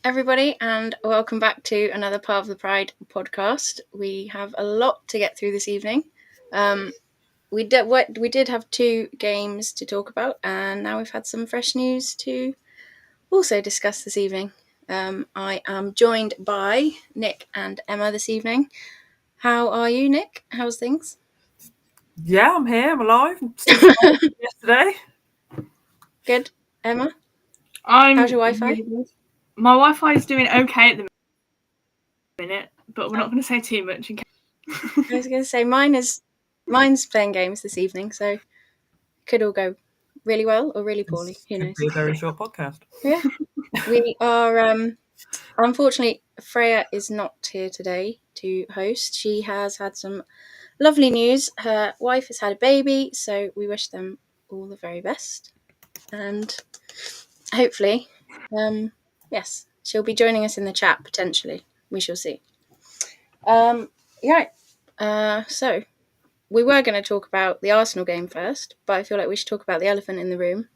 everybody, and welcome back to another Part of the Pride podcast. We have a lot to get through this evening. We did have 2 games to talk about, and now we've had some fresh news to also discuss this evening. I am joined by Nick and Emma this evening. How are you, Nick? How's things? Yeah, I'm here. I'm alive. I'm still yesterday. Good. Emma? I'm How's your Wi-Fi? really good. My Wi-Fi is doing okay at the minute, but we're not going to say too much. I was going to say mine's playing games this evening, so it could all go really well or really poorly. Who knows? Could be a very short podcast. Yeah. We are, unfortunately, Freya is not here today to host. She has had some lovely news. Her wife has had a baby, so we wish them all the very best. And hopefully, yes, she'll be joining us in the chat potentially. We shall see. So we were going to talk about the Arsenal game first, but I feel like we should talk about the elephant in the room,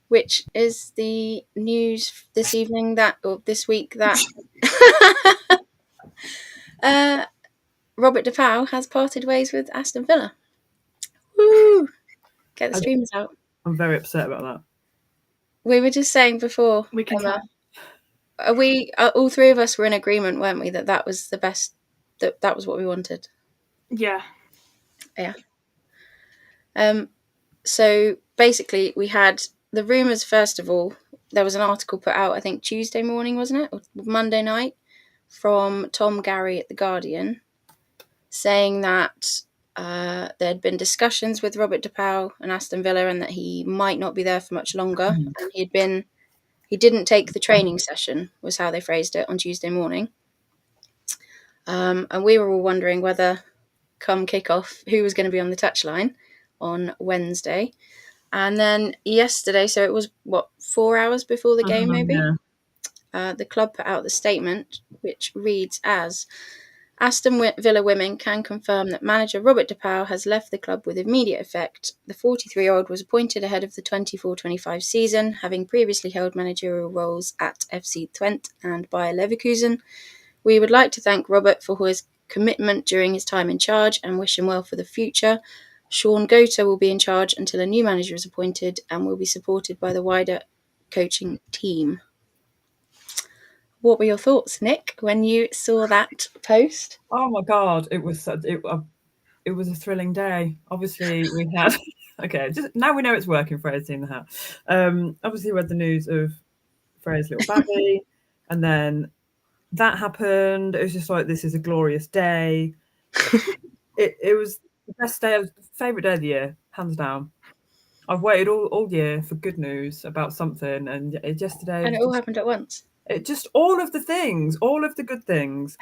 which is the news this evening this week that Robert DePau has parted ways with Aston Villa. Woo! Get the streamers out. I'm very upset about that. We were just saying before, We can Emma, all 3 of us were in agreement, weren't we, that was the best, that was what we wanted. Yeah. So basically we had the rumours. First of all, there was an article put out, I think Tuesday morning, wasn't it, or Monday night, from Tom Gary at The Guardian, saying that there had been discussions with Robert DePau and Aston Villa, and that he might not be there for much longer. And he didn't take the training session, was how they phrased it, on Tuesday morning. And we were all wondering whether, come kickoff, who was going to be on the touchline on Wednesday. And then yesterday, so it was 4 hours before the game, maybe. Yeah. The club put out the statement, which reads as: Aston Villa Women can confirm that manager Robert DePau has left the club with immediate effect. The 43-year-old was appointed ahead of the 24-25 season, having previously held managerial roles at FC Twente and Bayer Leverkusen. We would like to thank Robert for his commitment during his time in charge and wish him well for the future. Sean Gota will be in charge until a new manager is appointed and will be supported by the wider coaching team. What were your thoughts, Nick, when you saw that post? Oh my God, it was a thrilling day. Obviously, we had okay. Just now we know it's working. Freya's seen the hat. Obviously, we had the news of Freya's little baby, and then that happened. It was just like, this is a glorious day. It was the best day, favourite day of the year, hands down. I've waited all year for good news about something, and yesterday. And it all happened at once. It just, all of the good things.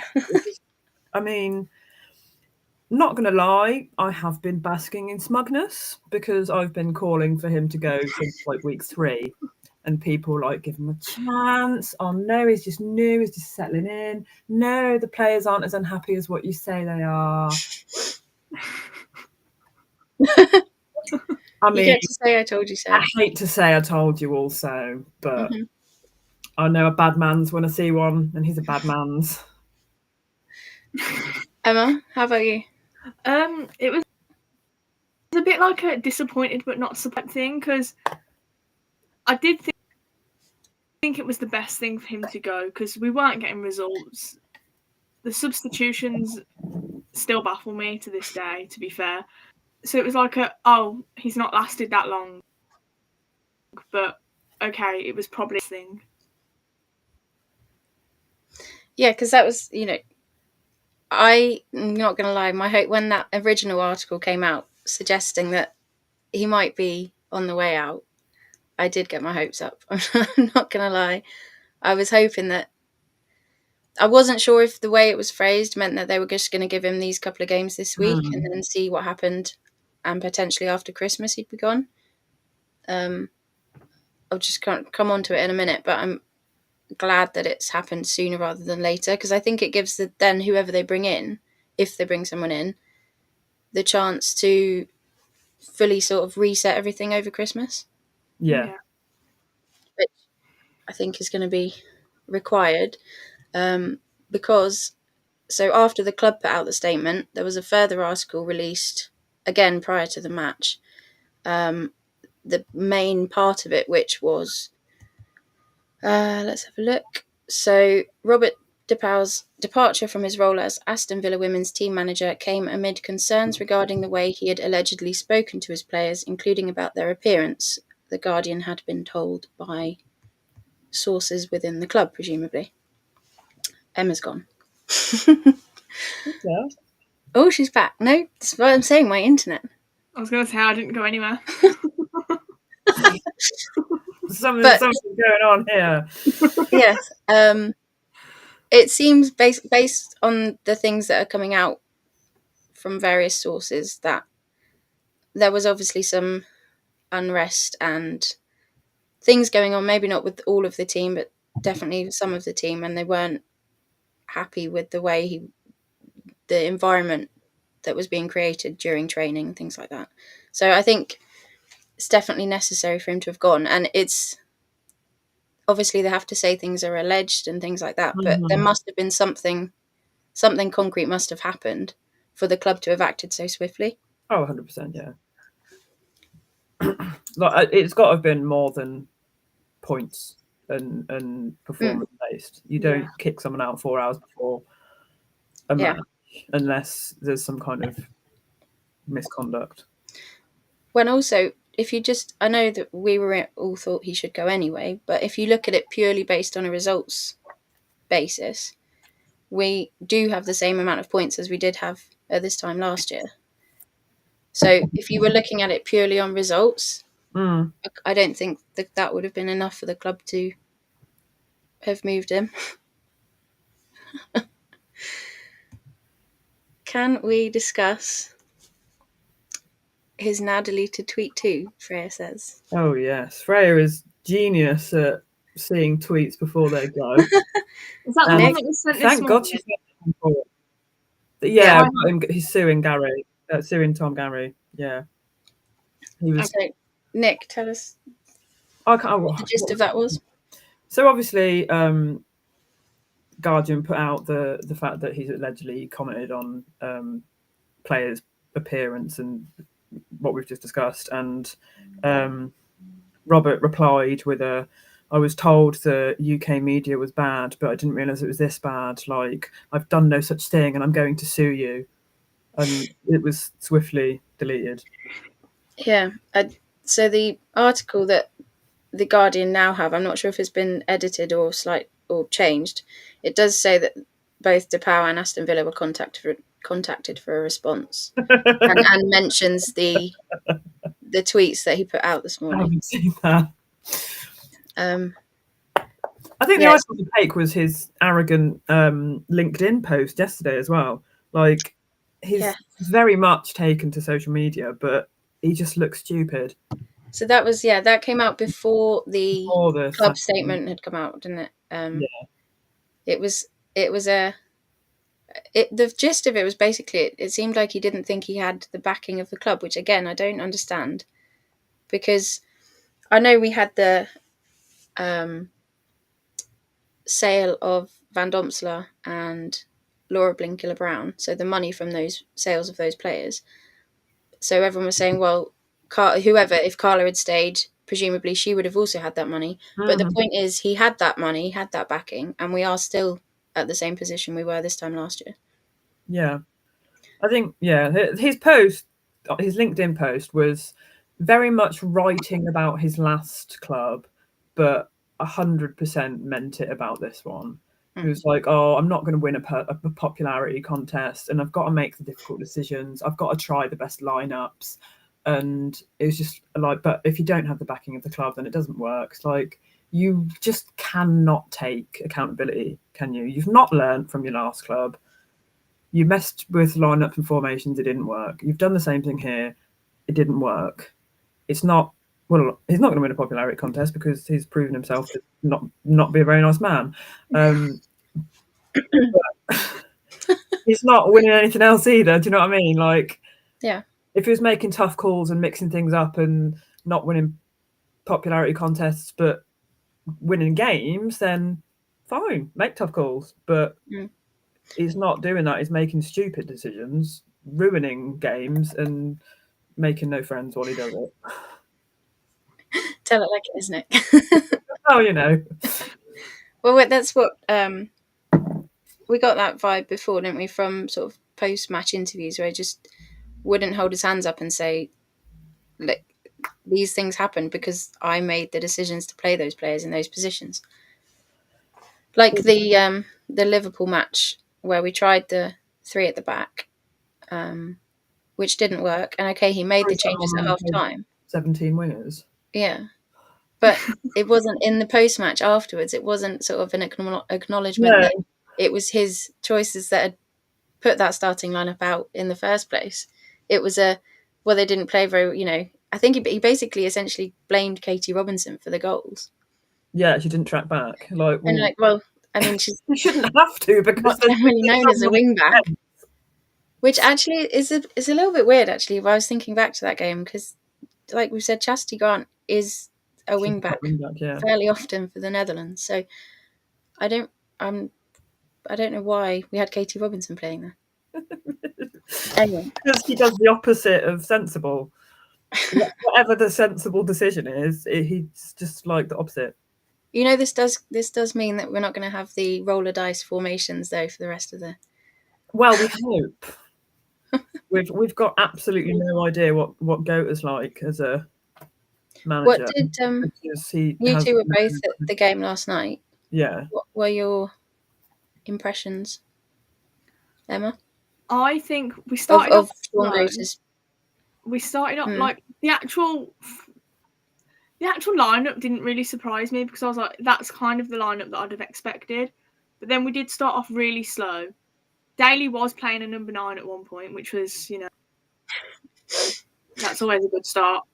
I mean, not going to lie, I have been basking in smugness because I've been calling for him to go since like week 3. And people give him a chance. Oh no, he's just new. He's just settling in. No, the players aren't as unhappy as what you say they are. I mean, you get to say I told you so. I hate to say I told you also, but I know a bad man's when I see one, and he's a bad man's. Emma, how about you? It was a bit like a disappointed but not surprised thing, because I did think it was the best thing for him to go, because we weren't getting results. The substitutions still baffle me to this day, to be fair. So it was like he's not lasted that long. But okay, it was probably a thing. Yeah, because that was, I'm not going to lie, my hope when that original article came out suggesting that he might be on the way out, I did get my hopes up. I'm not going to lie. I was hoping that, I wasn't sure if the way it was phrased meant that they were just going to give him these couple of games this week and then see what happened, and potentially after Christmas he'd be gone. I'll just come on to it in a minute, but I'm glad that it's happened sooner rather than later, because I think it gives then whoever they bring in, if they bring someone in, the chance to fully sort of reset everything over Christmas. Yeah. Which I think is going to be required, because so after the club put out the statement, there was a further article released again prior to the match. The main part of it, which was, let's have a look. So Robert DePauw's departure from his role as Aston Villa women's team manager came amid concerns regarding the way he had allegedly spoken to his players, including about their appearance, the Guardian had been told by sources within the club, presumably. Emma's gone. Yeah. Oh, she's back. No, that's what I'm saying, my internet. I was going to say I didn't go anywhere. Something's going on here. Yes. It seems based on the things that are coming out from various sources that there was obviously some unrest and things going on, maybe not with all of the team, but definitely some of the team, and they weren't happy with the way the environment that was being created during training and things like that. So I think it's definitely necessary for him to have gone, and it's obviously they have to say things are alleged and things like that, but there must have been something concrete must have happened for the club to have acted so swiftly. Oh, 100%, yeah. Like, it's got to have been more than points and performance based. You don't kick someone out 4 hours before a match unless there's some kind of misconduct. When also, if you just, I know that we were all thought he should go anyway, but if you look at it purely based on a results basis, we do have the same amount of points as we did have at this time last year. So if you were looking at it purely on results, I don't think that would have been enough for the club to have moved him. Can we discuss his now deleted tweet too, Freya says? Oh, yes. Freya is genius at seeing tweets before they go. Is that the one that you sent this morning? Thank God she's not before. Yeah, he's suing Gary. Suing Tom Gary. Yeah. He was. Okay. Nick, tell us what the gist of that was. So obviously, Guardian put out the fact that he's allegedly commented on players' appearance and what we've just discussed, and Robert replied with I was told the UK media was bad, but I didn't realise it was this bad. Like, I've done no such thing and I'm going to sue you. And it was swiftly deleted. Yeah. So the article that the Guardian now have, I'm not sure if it's been edited or changed. It does say that both DePauw and Aston Villa were contacted for a response, and mentions the tweets that he put out this morning. I haven't seen that. I think the article to take was his arrogant LinkedIn post yesterday as well. Like, he's very much taken to social media, but he just looks stupid. So that was that came out before the club statement had come out, didn't it? The gist of it was basically it seemed like he didn't think he had the backing of the club, which again I don't understand, because I know we had the sale of Van Domselaar and Laura Blinkiller-Brown, so the money from those sales of those players. So everyone was saying, well, if Carla had stayed, presumably she would have also had that money. But the point is, he had that money, had that backing, and we are still at the same position we were this time last year. Yeah. I think, his post, his LinkedIn post was very much writing about his last club, but 100% meant it about this one. It was like, oh, I'm not going to win a popularity contest, and I've got to make the difficult decisions. I've got to try the best lineups. And it was just like, but if you don't have the backing of the club, then it doesn't work. It's like, you just cannot take accountability, can you? You've not learned from your last club. You messed with lineups and formations, it didn't work. You've done the same thing here, it didn't work. It's not, well, he's not going to win a popularity contest because he's proven himself to not be a very nice man. He's not winning anything else either. Do you know what I mean? Like, if he was making tough calls and mixing things up and not winning popularity contests but winning games, then fine, make tough calls, but Mm. he's not doing that. He's making stupid decisions, ruining games, and making no friends while he does it. Tell it like it is, Nick. Oh, you know. Well, that's what we got that vibe before, didn't we? From sort of post-match interviews where he just wouldn't hold his hands up and say, "Look, these things happened because I made the decisions to play those players in those positions." Like the Liverpool match where we tried the three at the back, which didn't work. And okay, he made the changes at half time. 17 wingers. Yeah. But it wasn't in the post match afterwards. It wasn't sort of an acknowledgement that it was his choices that had put that starting lineup out in the first place. It was they didn't play very, I think he basically essentially blamed Katie Robinson for the goals. Yeah, she didn't track back. I mean, she shouldn't have to because not generally known as a wing back. Which actually is a little bit weird, actually, if I was thinking back to that game, because, like we said, Chastity Grant is a wing back fairly often for the Netherlands. So I don't know why we had Katie Robinson playing there. Anyway. Because he does the opposite of sensible. Whatever the sensible decision is, he's just like the opposite. This does mean that we're not going to have the roller dice formations, though, for the rest of the... Well, we hope. We've got absolutely no idea what Goat is like as a manager. What did you two were both at the game last night? Yeah. What were your impressions, Emma? I think we started off slow. We started off like the actual lineup didn't really surprise me because I was like, that's kind of the lineup that I'd have expected. But then we did start off really slow. Daly was playing a number 9 at one point, which was, that's always a good start.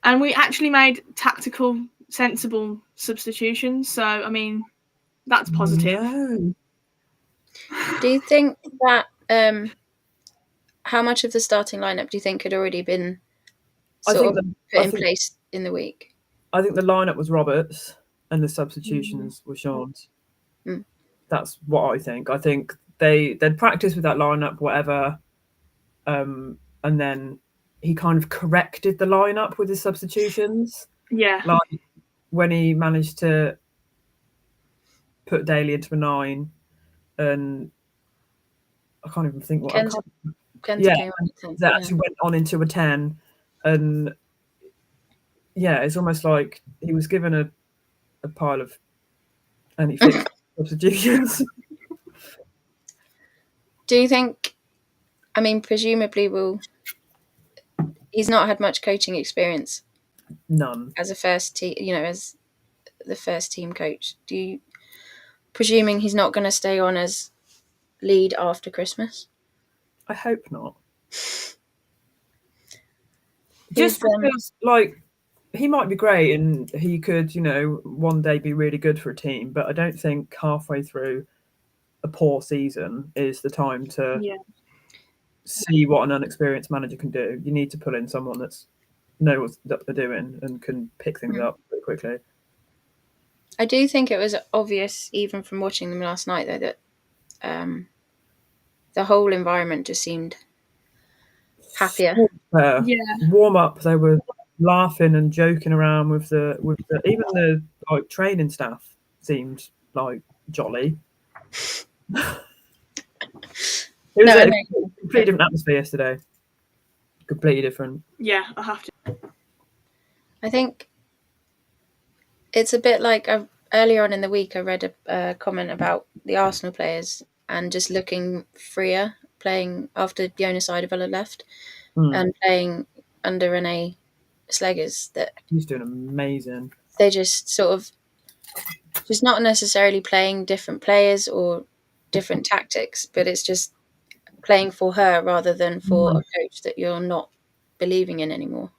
And we actually made tactical, sensible substitutions. So, I mean, that's positive. No. Do you think that how much of the starting lineup do you think had already been put in place in the week? I think the lineup was Roberts and the substitutions were Sean's. Mm. That's what I think. I think they'd practice with that lineup, whatever, and then he kind of corrected the lineup with his substitutions. Yeah. Like when he managed to put Daly into a 9 and I can't even think what that actually went on into a 10 and it's almost like he was given a pile of and he fixed substitutions. Do you think, I mean, presumably he's not had much coaching experience. None. As a first team, as the first team coach. Presuming he's not going to stay on as lead after Christmas? I hope not. Just because, like, he might be great and he could, one day be really good for a team, but I don't think halfway through a poor season is the time to see what an unexperienced manager can do. You need to pull in someone that knows what they're doing and can pick things up pretty quickly. I do think it was obvious, even from watching them last night, though, that the whole environment just seemed happier. Warm up, they were laughing and joking around with the even the like training staff seemed like jolly. It was a completely different atmosphere yesterday. Completely different. Yeah, I have to. I think it's a bit like earlier on in the week I read a comment about the Arsenal players and just looking freer, playing after Jonas Eidevall left and playing under Renee Sleggers. That he's doing amazing. They just sort of just not necessarily playing different players or different tactics, but it's just playing for her rather than for a coach that you're not believing in anymore.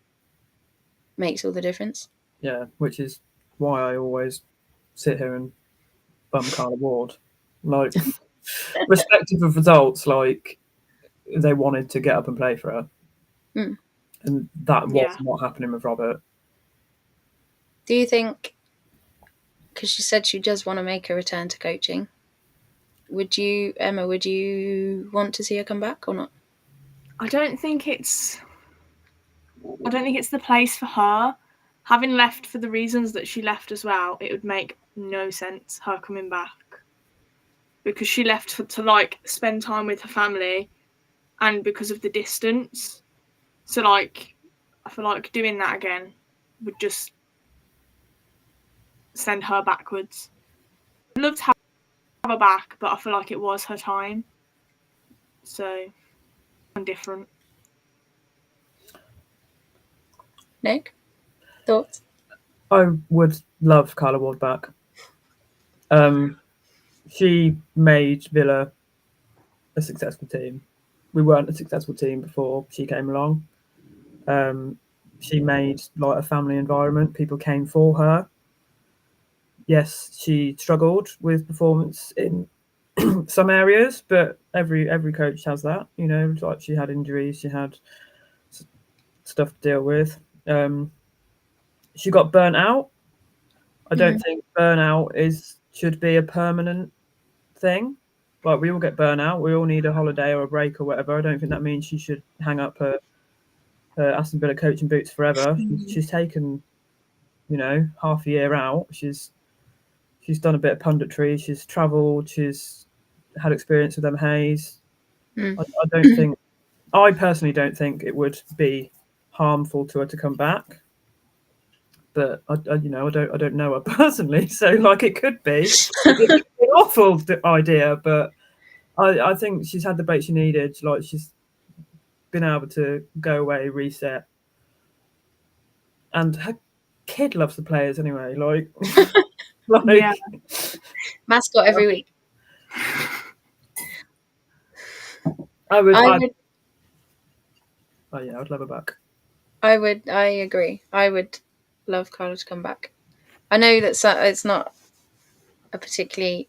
Makes all the difference. Yeah, which is why I always sit here and bum Carla Ward. Like, respective of results, like, they wanted to get up and play for her. And that wasn't what happening with Robert. Do you think, because she said she does want to make a return to coaching. Emma, would you want to see her come back or not? I don't think it's the place for her. Having left for the reasons that she left as well, it would make no sense her coming back, because she left to like spend time with her family, and because of the distance. So like, I feel like doing that again would just send her backwards. I'd love to have her back, but I feel like it was her time. So I'm different. Nick, thoughts? I would love Carla Ward back. She made Villa a successful team. We weren't a successful team before she came along. She made like a family environment. People came for her. Yes, she struggled with performance in some areas, but every coach has that. You know, like she had injuries, she had stuff to deal with. She got burnt out. I don't think burnout should be a permanent thing. Like we all get burnt out. We all need a holiday or a break or whatever. I don't think that means she should hang up her Aston Villa coaching boots forever. She's taken, half a year out. She's done a bit of punditry. She's travelled. She's had experience with Hayes. I personally don't think it would be harmful to her to come back. But I don't know her personally, so like it could be an awful idea. But I think she's had the break she needed. Like she's been able to go away, reset, and her kid loves the players anyway. Yeah. Mascot every week. I would. Oh yeah, I'd love her back. I agree. I would love Carla to come back. I know that it's not a particularly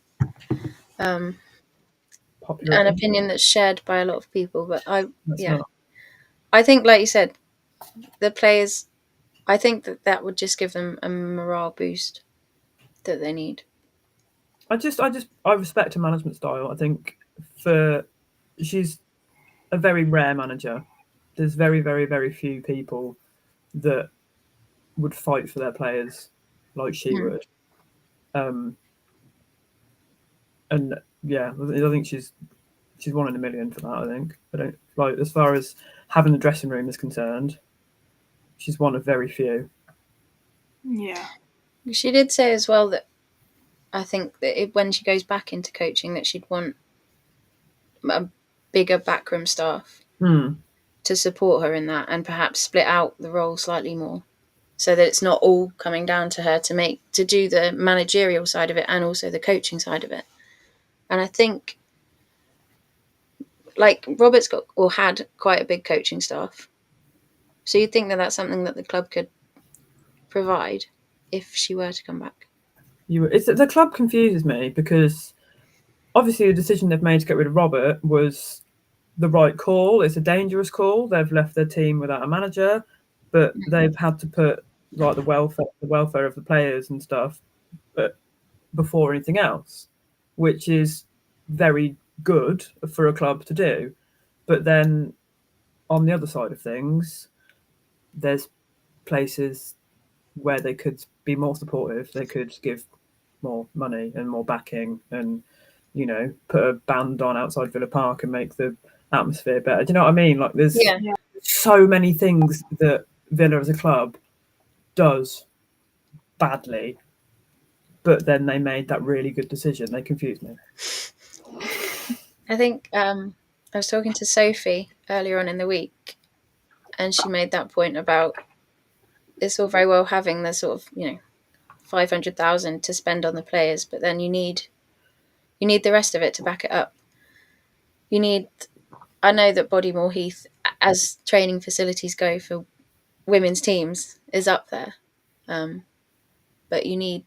Popular an opinion that's shared by a lot of people, but not. I think, like you said, the players, I think that would just give them a morale boost that they need. I respect her management style. I think she's a very rare manager. There's very, very, very few people that would fight for their players like she would. And yeah, I think she's one in a million for that. I think I don't like as far as having the dressing room is concerned. She's one of very few. Yeah. She did say as well that I think that when she goes back into coaching, that she'd want a bigger backroom staff to support her in that, and perhaps split out the role slightly more, so that it's not all coming down to her to do the managerial side of it and also the coaching side of it. And I think, like, Robert's had quite a big coaching staff, so you'd think that that's something that the club could provide if she were to come back. The club confuses me because obviously the decision they've made to get rid of Robert was the right call. It's a dangerous call. They've left their team without a manager, but they've had to put like the welfare of the players and stuff, but before anything else, which is very good for a club to do. But then on the other side of things, there's places where they could be more supportive. They could give more money and more backing and, put a band on outside Villa Park and make the atmosphere better. Do you know what I mean? Like there's so many things that Villa as a club does badly, but then they made that really good decision. They confused me. I think I was talking to Sophie earlier on in the week, and she made that point about it's all very well having the sort of 500,000 to spend on the players, but then you need the rest of it to back it up. I know that Bodymore Heath, as training facilities go for women's teams, is up there, but you need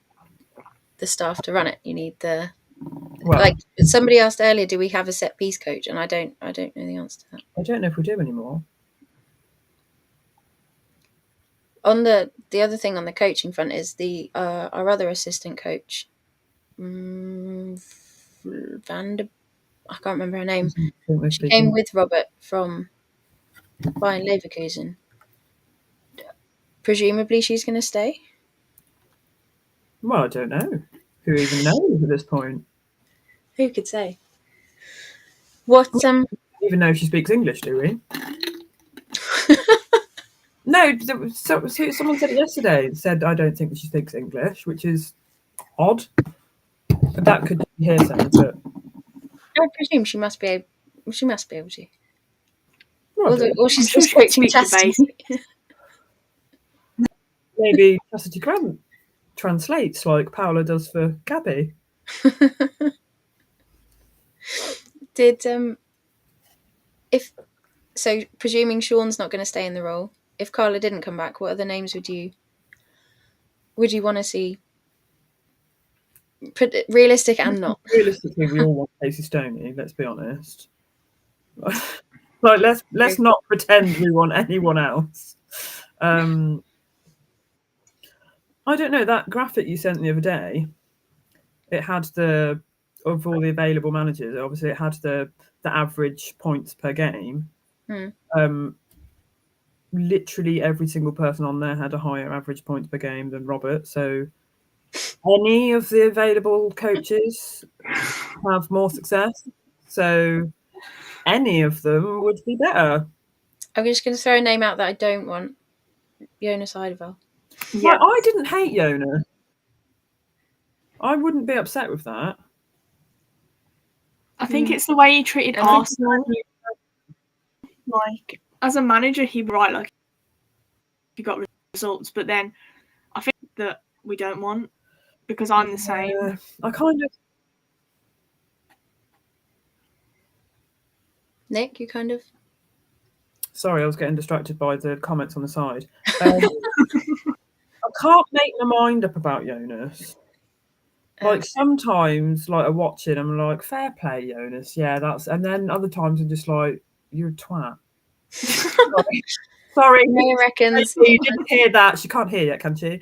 the staff to run it. You need like somebody asked earlier, do we have a set piece coach? And I don't know the answer to that. I don't know if we do anymore. On the other thing on the coaching front is the our other assistant coach, Vander. I can't remember her name. She came with Robert from Bayern Leverkusen. Presumably, she's going to stay. Well, I don't know. Who even knows at this point? Who could say? What Even know if she speaks English, do we? No, someone said it yesterday. Said I don't think she speaks English, which is odd. But that could be hearsay, but I presume she must be able. She must be able to. well, Or she's sure just she can coaching speak the Chastity. maybe Chastity Grant translates like Paola does for Gabby. Did if so, presuming Sean's not going to stay in the role, if Carla didn't come back, what other names would you want to see? Realistic and not. Realistically, we all want Casey Stoney. Let's be honest. Like let's not pretend we want anyone else. I don't know, that graphic you sent the other day. It had of all the available managers. Obviously, it had the average points per game. Literally every single person on there had a higher average points per game than Robert. So any of the available coaches have more success. So any of them would be better. I'm just going to throw a name out that I don't want. Jonas Eidevall. Yeah, like, I didn't hate Jonas. I wouldn't be upset with that. I think it's the way he treated Arsenal. Like, as a manager, he right, like, he got results, but then I think that we don't want, because I'm the same. I kind of. Nick, you kind of. Sorry, I was getting distracted by the comments on the side. I can't make my mind up about Jonas. Like sometimes, like I watch it, I'm like, fair play, Jonas. Yeah, that's. And then other times I'm just like, you're a twat. Sorry. May reckons you didn't hear that. She can't hear yet, can she?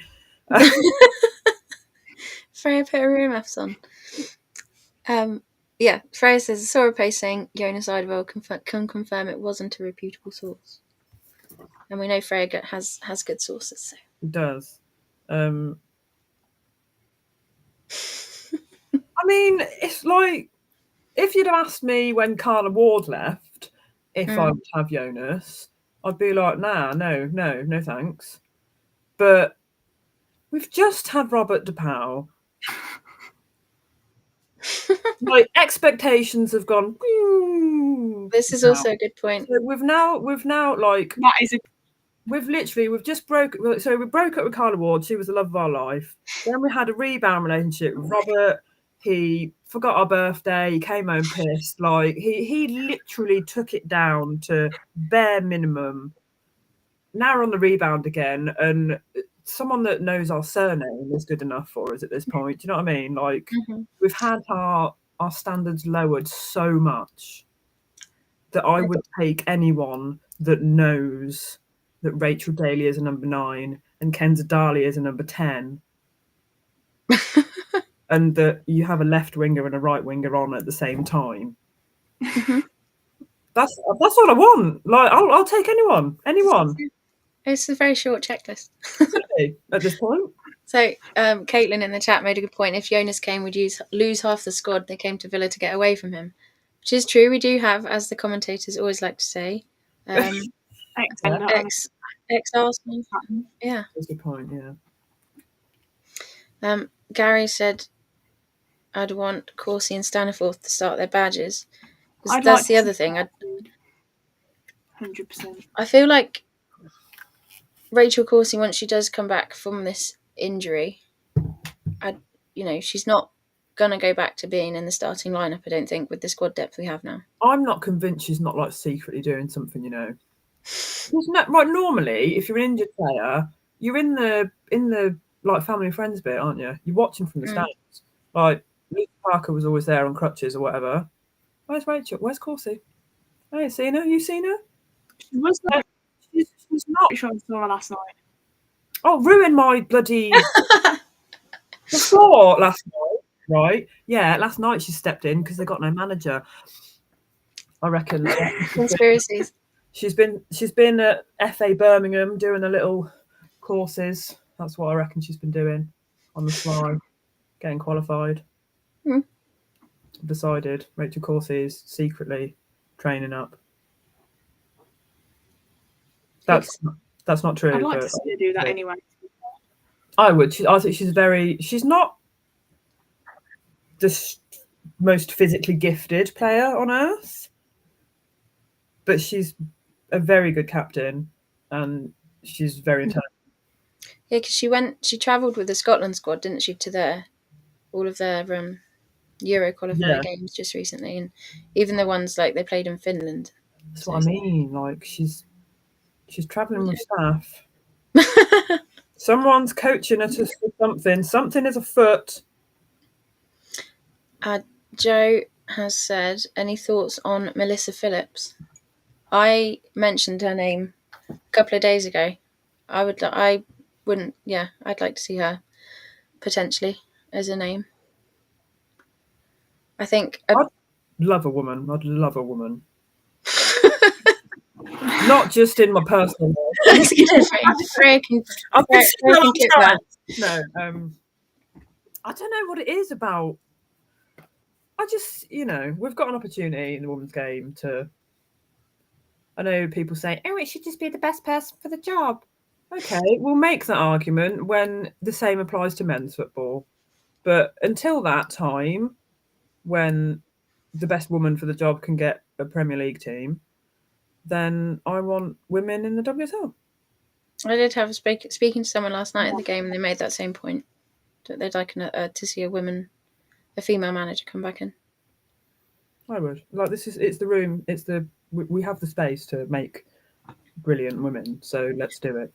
Freya put her earmuffs on. Yeah, Freya says, I saw a post saying Jonas Eidevall can confirm it wasn't a reputable source. And we know Freya has good sources. So. It does. I mean, it's like, if you'd have asked me when Carla Ward left, if I would have Jonas, I'd be like, no thanks. But we've just had Robert DePaul. Like expectations have gone. This is also a good point. So we've now like that is we've just broke. So we broke up with Carla Ward. She was the love of our life. Then we had a rebound relationship with Robert. He forgot our birthday. He came home pissed. Like he literally took it down to bare minimum. Now we're on the rebound again, and someone that knows our surname is good enough for us at this point. Do you know what I mean? Like we've had our standards lowered so much that I would take anyone that knows that Rachel Daly is a number 9 and Kenza Dali is a number 10. And that you have a left winger and a right winger on at the same time. That's all I want. Like I'll take anyone. It's a very short checklist. At this point. So Caitlin in the chat made a good point. If Jonas came, we'd lose half the squad. They came to Villa to get away from him, which is true. We do have, as the commentators always like to say, ex Arsenal. Yeah, that's a good point. Yeah. Gary said, "I'd want Corsi and Staniforth to start their badges." That's like the other thing. 100%. I feel like Rachel Corsi, once she does come back from this injury, she's not gonna go back to being in the starting lineup. I don't think, with the squad depth we have now. I'm not convinced she's not like secretly doing something. Right. Normally, if you're an injured player, you're in the like family and friends bit, aren't you? You're watching from the stands. Like Luke Parker was always there on crutches or whatever. Where's Rachel? Where's Corsi? I ain't seen her. You seen her? Was that? She's not. Sure I saw her last night. Oh, ruin my bloody before last night, right? Yeah, last night she stepped in because they got no manager. I reckon Conspiracies. she's been at FA Birmingham doing the little courses. That's what I reckon she's been doing on the sly, getting qualified. Hmm. Decided Rachel Courses secretly training up. That's not true. I'd like but to see her do that anyway. I would. I think she's not the most physically gifted player on earth, but she's a very good captain, and she's very intelligent. Yeah, because she travelled with the Scotland squad, didn't she, to all of their Euro qualifier games just recently, and even the ones like they played in Finland. That's what I mean. Like she's travelling with staff. Someone's coaching her to something. Something is afoot. Joe has said, any thoughts on Melissa Phillips? I mentioned her name a couple of days ago. I'd like to see her potentially as a name. I think I'd love a woman. I'd love a woman. Not just in my personal life. I was going to say, no, I don't know what it is about. I just, we've got an opportunity in the women's game to. I know people say, "Oh, it should just be the best person for the job." Okay, we'll make that argument when the same applies to men's football. But until that time, when the best woman for the job can get a Premier League team, then I want women in the WSL. I did have speaking to someone last night at the game, and they made that same point that they'd like to see a female manager come back in. I would it's the room. We have the space to make brilliant women, so let's do it.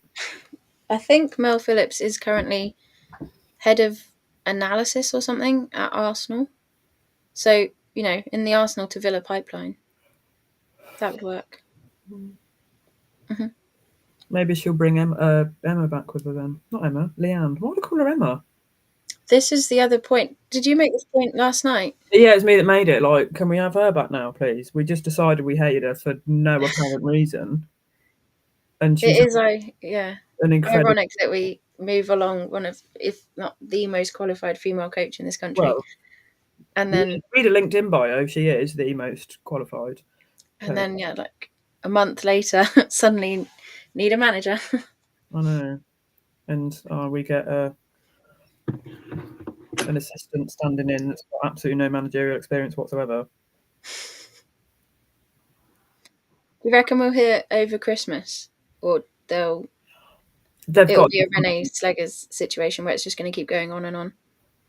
I think Mel Phillips is currently head of analysis or something at Arsenal. So, in the Arsenal to Villa pipeline, that would work. Mm-hmm. Maybe she'll bring Emma back with her then. Not Emma, Leanne. Why do I call her Emma? This is the other point. Did you make this point last night? Yeah, it's me that made it. Like, can we have her back now, please? We just decided we hated her for no apparent reason. And she's an incredible... ironic that we move along one of, if not the most qualified female coach in this country. Well, and then read a LinkedIn bio, she is the most qualified. And then like a month later, suddenly need a manager. I know. And we get an assistant standing in that's got absolutely no managerial experience whatsoever. Do you reckon we'll hear over Christmas, or it'll be a Renee Slegger's situation where it's just going to keep going on and on?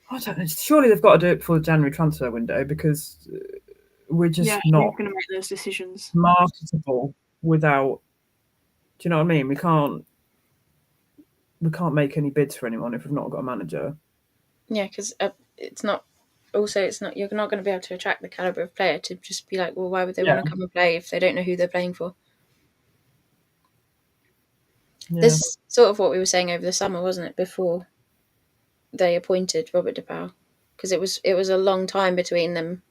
I don't know. Surely they've got to do it before the January transfer window, because we're just not going to make those decisions marketable without. Do you know what I mean? We can't make any bids for anyone if we've not got a manager. Yeah, because it's not. Also, it's not. You're not going to be able to attract the caliber of player to just be like, well, why would they want to come and play if they don't know who they're playing for? Yeah. This is sort of what we were saying over the summer, wasn't it? Before they appointed Robert DePaul, because it was a long time between them.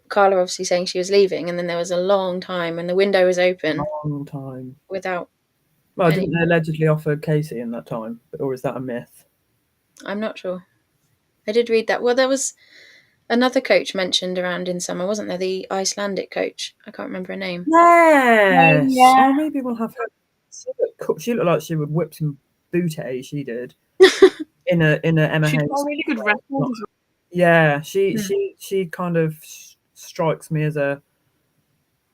Carla obviously saying she was leaving, and then there was a long time, and the window was open. Long time without. Well, didn't they allegedly offer Casey in that time, or is that a myth? I'm not sure. I did read that. Well, there was another coach mentioned around in summer, wasn't there? The Icelandic coach. I can't remember her name. Yes. Oh, maybe we'll have her. She looked like she would whip some booty. She did. in a Emma Hayes. She's got a really good record. Yeah, she kind of strikes me as a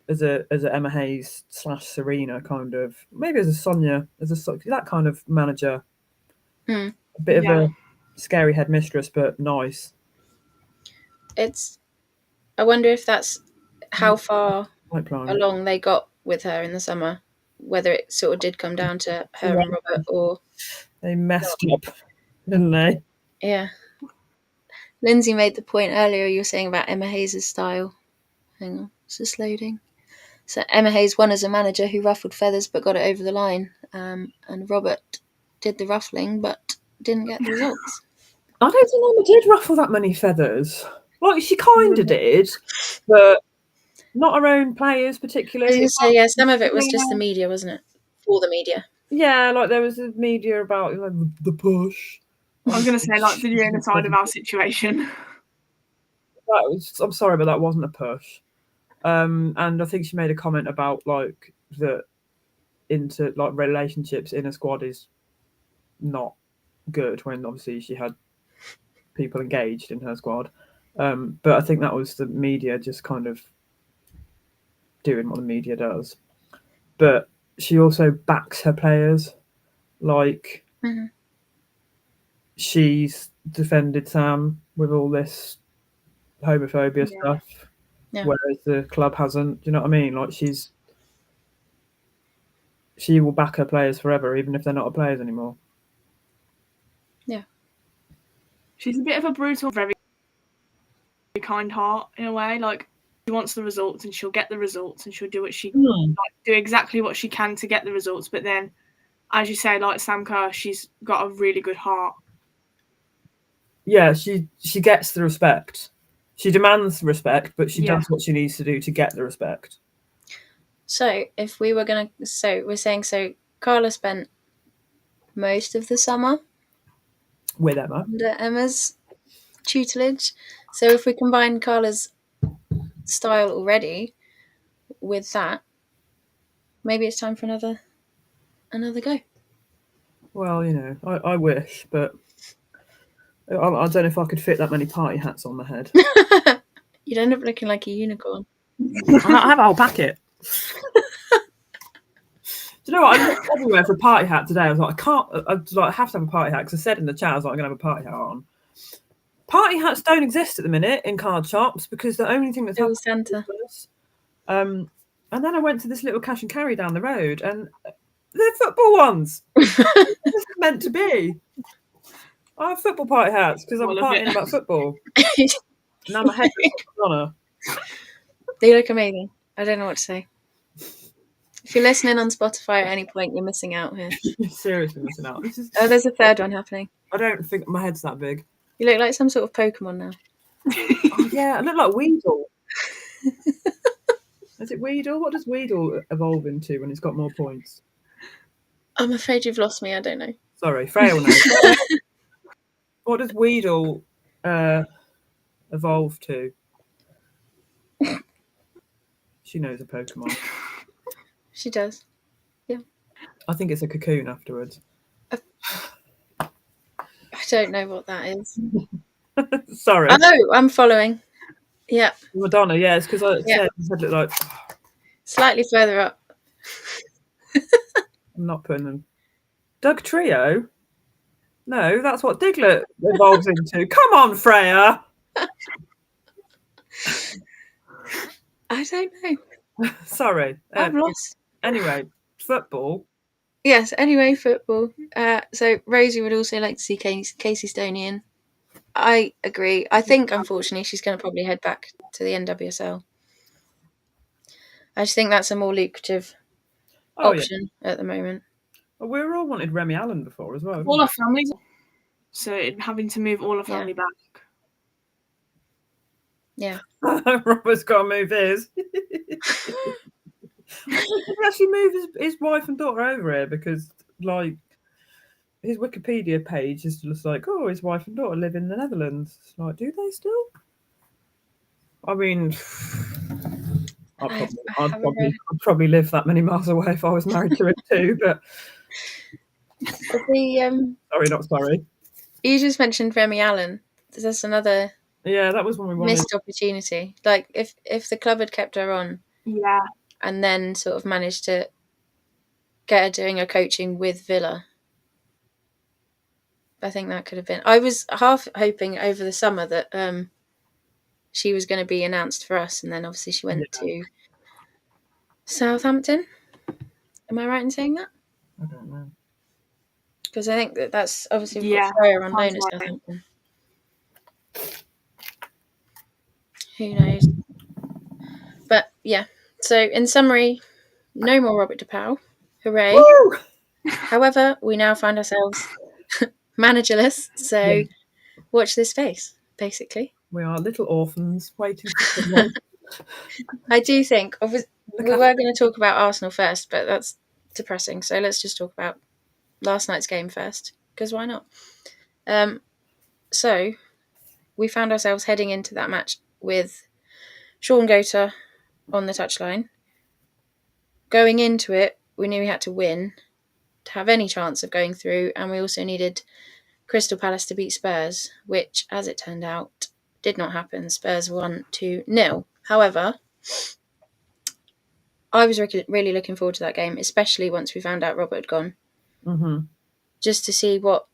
Emma Hayes / Serena kind of, maybe as a Sonia, that kind of manager. A bit of a scary headmistress, but nice. I wonder if that's how far along they got with her in the summer, whether it sort of did come down to her and Robert, or they messed up, didn't they? Yeah. Lindsay made the point earlier you were saying about Emma Hayes' style. Hang on, it's just loading. So Emma Hayes won as a manager who ruffled feathers but got it over the line, and Robert did the ruffling, but didn't get the results. I don't think Emma did ruffle that many feathers. Like, she kind of did, but not her own players particularly. So yeah, some of it was just the media, wasn't it? For the media. Yeah, like there was a media about the push. I was going to say, like, the Fiona side of our situation. I'm sorry, but that wasn't a push. And I think she made a comment about like that into like relationships in a squad is not good when obviously she had people engaged in her squad. But I think that was the media just kind of doing what the media does. But she also backs her players. Like, she's defended Sam with all this homophobia stuff, whereas the club hasn't. Do you know what I mean? Like, she will back her players forever, even if they're not her players anymore. Yeah. She's a bit of a brutal, very kind heart in a way. Like, she wants the results and she'll get the results and she'll do what she do exactly what she can to get the results. But then, as you say, like Sam Kerr, she's got a really good heart. Yeah, she gets the respect. She demands the respect, but she does what she needs to do to get the respect. So if we were going to, so we're saying, so Carla spent most of the summer with Emma under Emma's tutelage. So if we combine Carla's style already with that, maybe it's time for another go. Well, you know, I wish, but I don't know if I could fit that many party hats on my head. You'd end up looking like a unicorn. I have a whole packet. Do you know what? I looked everywhere for a party hat today. I was like, I have to have a party hat because I said in the chat, I was like, I'm going to have a party hat on. Party hats don't exist at the minute in card shops because the only thing that's happening Santa. is and then I went to this little cash and carry down the road and they're football ones. This is meant to be. I have football party hats because I'm partying about football. Now my head is on her. They look amazing. I don't know what to say. If you're listening on Spotify at any point, you're missing out here. You're seriously missing out. Oh, there's a third one happening. I don't think my head's that big. You look like some sort of Pokemon now. Oh, yeah, I look like Weedle. Is it Weedle? What does Weedle evolve into when it's got more points? I'm afraid you've lost me. I don't know. Sorry, Freya will know. What does Weedle evolve to? She knows a Pokemon. She does. Yeah. I think it's a cocoon afterwards. I don't know what that is. Sorry. Oh, I'm following. Yeah. Madonna, yeah, it's because I said it looked like... Slightly further up. I'm not putting them... Doug Trio? No, that's what Diglett evolves into. Come on, Freya! I don't know. Sorry. I'm lost. Anyway, football. Yes, anyway, football. So Rosie would also like to see Casey Stoney. I agree. I think, unfortunately, she's going to probably head back to the NWSL. I just think that's a more lucrative option at the moment. Well, we were all wanted Remy Allen before as well. All our families. So having to move all our family back. Yeah. Robert's got to move his. He actually moved his wife and daughter over here because, like, his Wikipedia page is just like, oh, his wife and daughter live in the Netherlands. It's like, do they still? I mean, I'd probably live that many miles away if I was married to it too. But sorry, not sorry. You just mentioned Remy Allen. That's another. Yeah, that was one we wanted. Missed opportunity. Like if the club had kept her on. Yeah. And then sort of managed to get her doing her coaching with Villa. I think that could have been. I was half hoping over the summer that she was going to be announced for us, and then obviously she went to Southampton. Am I right in saying that? I don't know. Because I think that's obviously Freya on loan at Southampton. Who knows? But yeah. So in summary, no more Robert DePauw. Hooray! Woo! However, we now find ourselves managerless, so watch this space, basically. We are little orphans waiting for someone. I do think we were going to talk about Arsenal first, but that's depressing. So let's just talk about last night's game first, because why not? So we found ourselves heading into that match with Sean Gota on the touchline. Going into it, we knew we had to win to have any chance of going through, and we also needed Crystal Palace to beat Spurs, which, as it turned out, did not happen. Spurs won 2-0. However, I was really looking forward to that game, especially once we found out Robert had gone, just to see what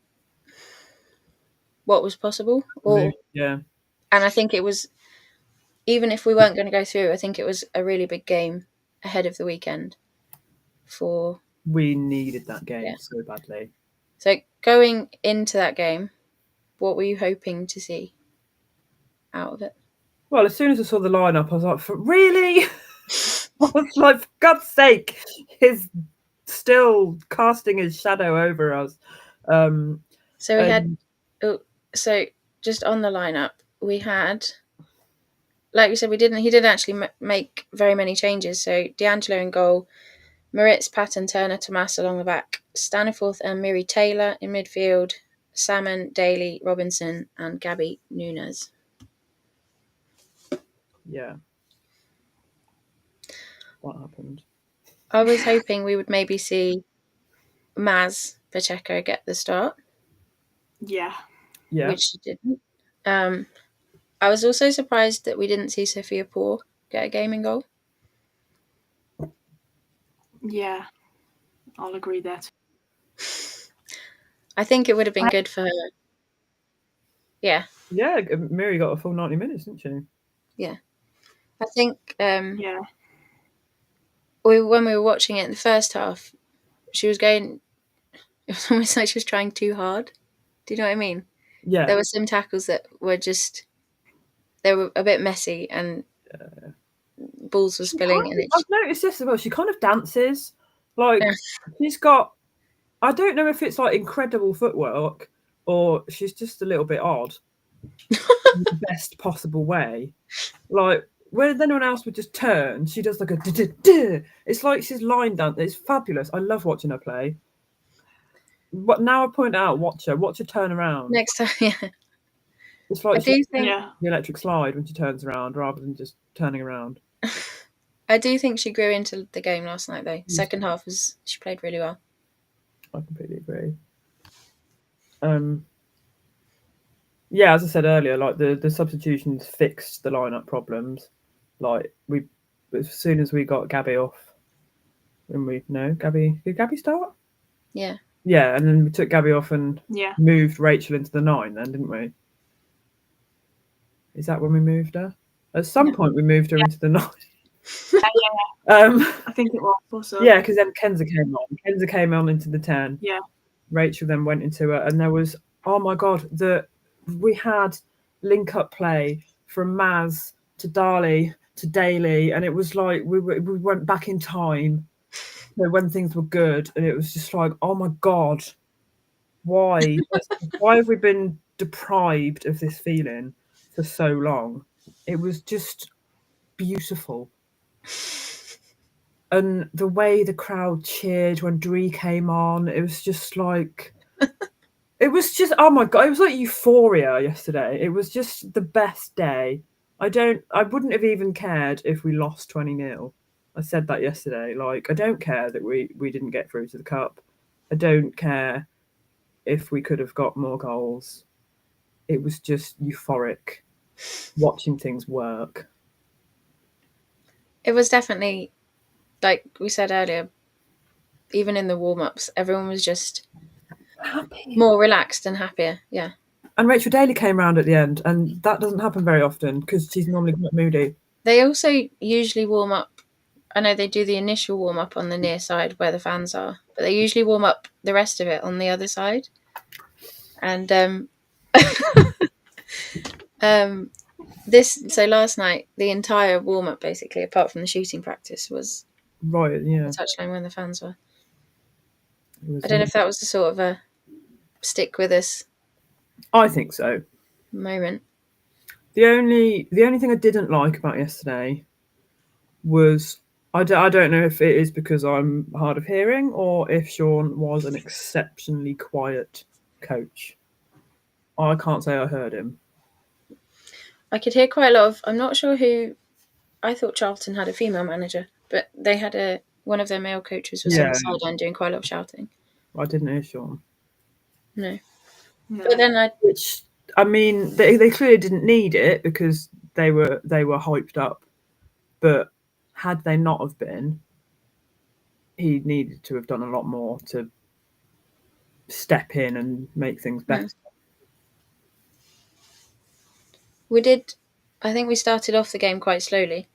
was possible. Yeah. And I think it was, even if we weren't going to go through, I think it was a really big game ahead of the weekend. We needed that game so badly. So going into that game, what were you hoping to see out of it? Well, as soon as I saw the lineup, I was like, really? I was like, for God's sake, he's still casting his shadow over us. So we had, so just on the lineup, we had, like we said, he didn't actually make very many changes. So D'Angelo in goal, Moritz, Patton, Turner, Tomas along the back, Staniforth and Miri Taylor in midfield, Salmon, Daly, Robinson, and Gabby Nunes. Yeah. What happened? I was hoping we would maybe see Maz Pacheco get the start. Yeah. Which she didn't. I was also surprised that we didn't see Sophia Poor get a game in goal. Yeah, I'll agree that. I think it would have been good for her. Yeah. Yeah, Miri got a full 90 minutes, didn't she? Yeah. I think yeah. When we were watching it in the first half, she was going, it was almost like she was trying too hard. Do you know what I mean? Yeah. There were some tackles that were just, they were a bit messy and balls were spilling. I've noticed this as well. She kind of dances. Like, she's got, I don't know if it's like incredible footwork or she's just a little bit odd in the best possible way. Like, when anyone else would just turn, she does like a duh. It's like she's line dance. It's fabulous. I love watching her play. But now I point out, watch her turn around. Next time, yeah. It's like I do think the electric slide when she turns around rather than just turning around. I do think she grew into the game last night, though. Second half she played really well. I completely agree. Yeah, as I said earlier, like the substitutions fixed the lineup problems. Like as soon as we got Gabby off, and did Gabby start? Yeah. Yeah, and then we took Gabby off and moved Rachel into the 9. Then didn't we? Is that when we moved her? At some point, we moved her into the 9. I think it was also. Yeah, because then Kenza came on. Kenza came on into the 10. Yeah. Rachel then went into it, and there was, oh my God, we had link-up play from Maz to Dali to Daly, and it was like we went back in time when things were good, and it was just like, oh my God, why have we been deprived of this feeling for so long? It was just beautiful. And the way the crowd cheered when Dree came on, it was just like, it was just, oh my God, it was like euphoria yesterday. It was just the best day. I wouldn't have even cared if we lost 20-0. I said that yesterday. Like, I don't care that we didn't get through to the cup. I don't care if we could have got more goals. It was just euphoric watching things work. It was definitely, like we said earlier, even in the warm-ups, everyone was just happy, more relaxed and happier. Yeah. And Rachel Daly came round at the end, and that doesn't happen very often because she's normally quite moody. They also usually warm up. I know they do the initial warm-up on the near side where the fans are, but they usually warm up the rest of it on the other side. And so last night, the entire warm-up, basically, apart from the shooting practice, was right. Yeah, the touchline when the fans were. I don't know if that was the sort of a stick with us I think so. moment. The only thing I didn't like about yesterday was I don't know if it is because I'm hard of hearing or if Sean was an exceptionally quiet coach. I can't say I heard him. I could hear quite a lot of. I'm not sure who. I thought Charlton had a female manager, but they had one of their male coaches was on the sideline doing quite a lot of shouting. I didn't hear Sean. No. But then which I mean, they clearly didn't need it because they were hyped up. But had they not have been, he needed to have done a lot more to step in and make things better. We did. I think we started off the game quite slowly.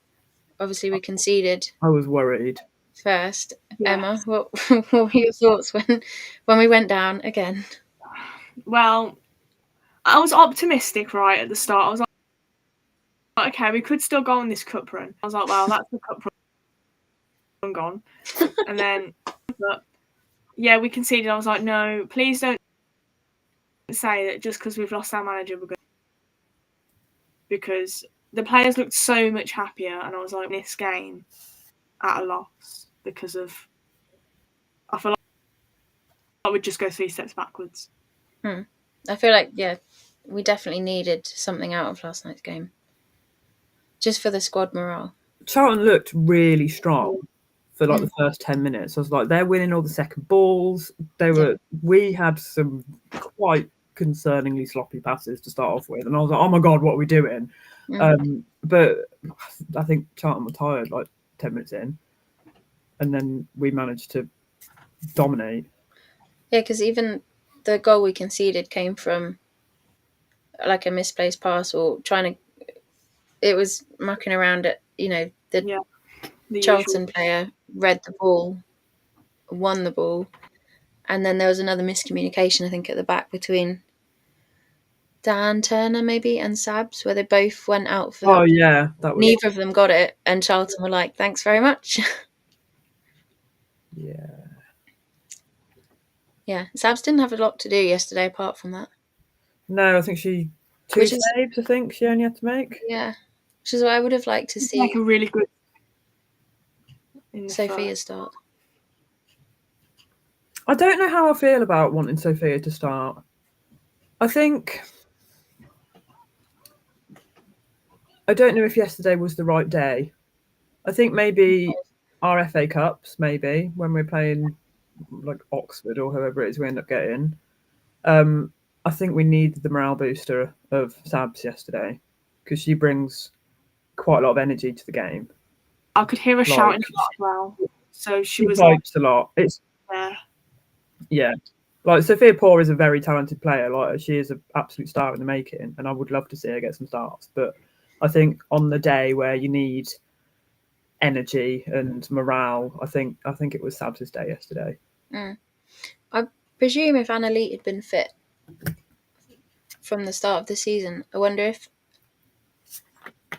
Obviously, we conceded. I was worried. First, Yes. Emma, what were your thoughts when we went down again? Well, I was optimistic right at the start. I was like, okay, we could still go on this cup run. I was like, well, that's the cup run gone. And then, but yeah, we conceded. I was like, no, please don't say that just because we've lost our manager, we're going. Because the players looked so much happier, and I was like, this game at a loss because of. I feel like I would just go 3 steps backwards. I feel like, we definitely needed something out of last night's game. Just for the squad morale. Charlton looked really strong for like the first 10 minutes. I was like, they're winning all the second balls. We had some quite concerningly sloppy passes to start off with, and I was like, oh my god, what are we doing? But I think Charlton were tired like 10 minutes in, and then we managed to dominate. Yeah, because even the goal we conceded came from like a misplaced pass or it was mucking around at, the Charlton player read the ball, won the ball, and then there was another miscommunication, I think, at the back between Dan Turner maybe and Sabs, where they both went out for that was... Neither of them got it, and Charlton were like, thanks very much. Yeah, Sabs didn't have a lot to do yesterday apart from that. No, I think she saves, I think she only had to make. Yeah, which is what I would have liked to see. Like a really good Sophia start. I don't know how I feel about wanting Sophia to start. I don't know if yesterday was the right day. I think maybe our FA Cups, maybe, when we're playing like Oxford or whoever it is we end up getting. I think we need the morale booster of Sabs yesterday because she brings quite a lot of energy to the game. I could hear her shouting a lot as well. So she was hyped a lot. Yeah. Like Sophia Poor is a very talented player. Like she is an absolute star in the making, and I would love to see her get some starts. But I think on the day where you need energy and morale, I think it was Sabs' day yesterday. I presume if Annalise had been fit from the start of the season, I wonder if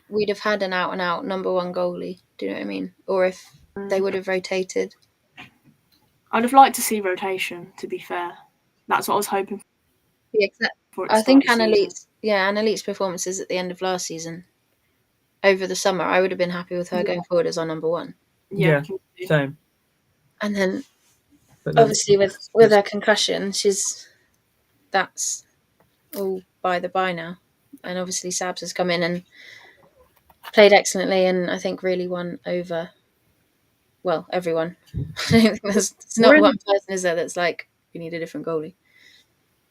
we'd have had an out-and-out number one goalie. Do you know what I mean? Or if they would have rotated. I'd have liked to see rotation, to be fair. That's what I was hoping for. I think Annalise's performances at the end of last season, over the summer, I would have been happy with her going forward as our number one. Yeah, same. And then, obviously, with her concussion, that's all by the by now. And obviously, Sabs has come in and played excellently, and I think really won over, well, everyone. There's not one person, is there, that's like, we need a different goalie.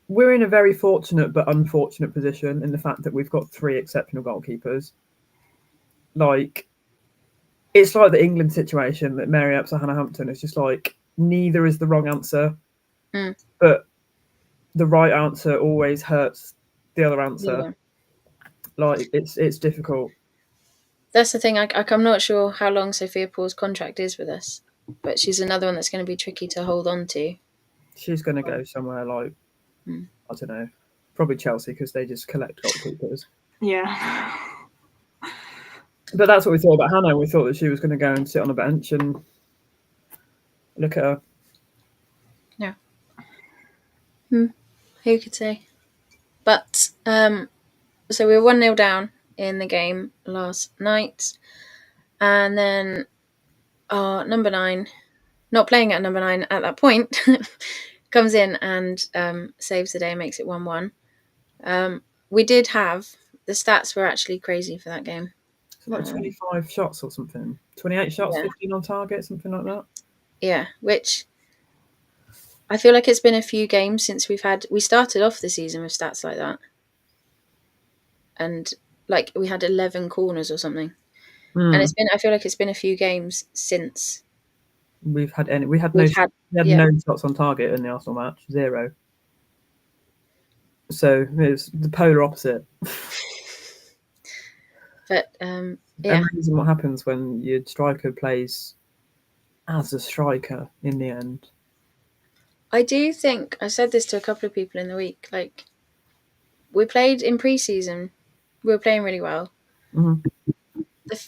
We're in a very fortunate but unfortunate position in the fact that we've got 3 exceptional goalkeepers. Like, it's like the England situation that Mary Epps or Hannah Hampton is just like, neither is the wrong answer, but the right answer always hurts the other answer. Like, it's difficult. That's the thing. I'm not sure how long Sophia Paul's contract is with us, but she's another one that's going to be tricky to hold on to. She's going to go somewhere like, I don't know, probably Chelsea because they just collect goalkeepers. Yeah. But that's what we thought about Hannah. We thought that she was going to go and sit on a bench and look at her. Yeah. Who could say? But so we were 1-0 down in the game last night, and then our number 9, not playing at number 9 at that point, comes in and saves the day and makes it 1-1. We did have, the stats were actually crazy for that game. So like 25 shots or something. 28 shots, Yeah. 15 on target, something like that. Yeah, which I feel like it's been a few games since we started off the season with stats like that. And like we had 11 corners or something. And I feel like it's been a few games since we had no shots on target in the Arsenal match, 0. So it's the polar opposite. But Amazing what happens when your striker plays as a striker in the end. I do think, I said this to a couple of people in the week, like, we played in pre-season, we were playing really well.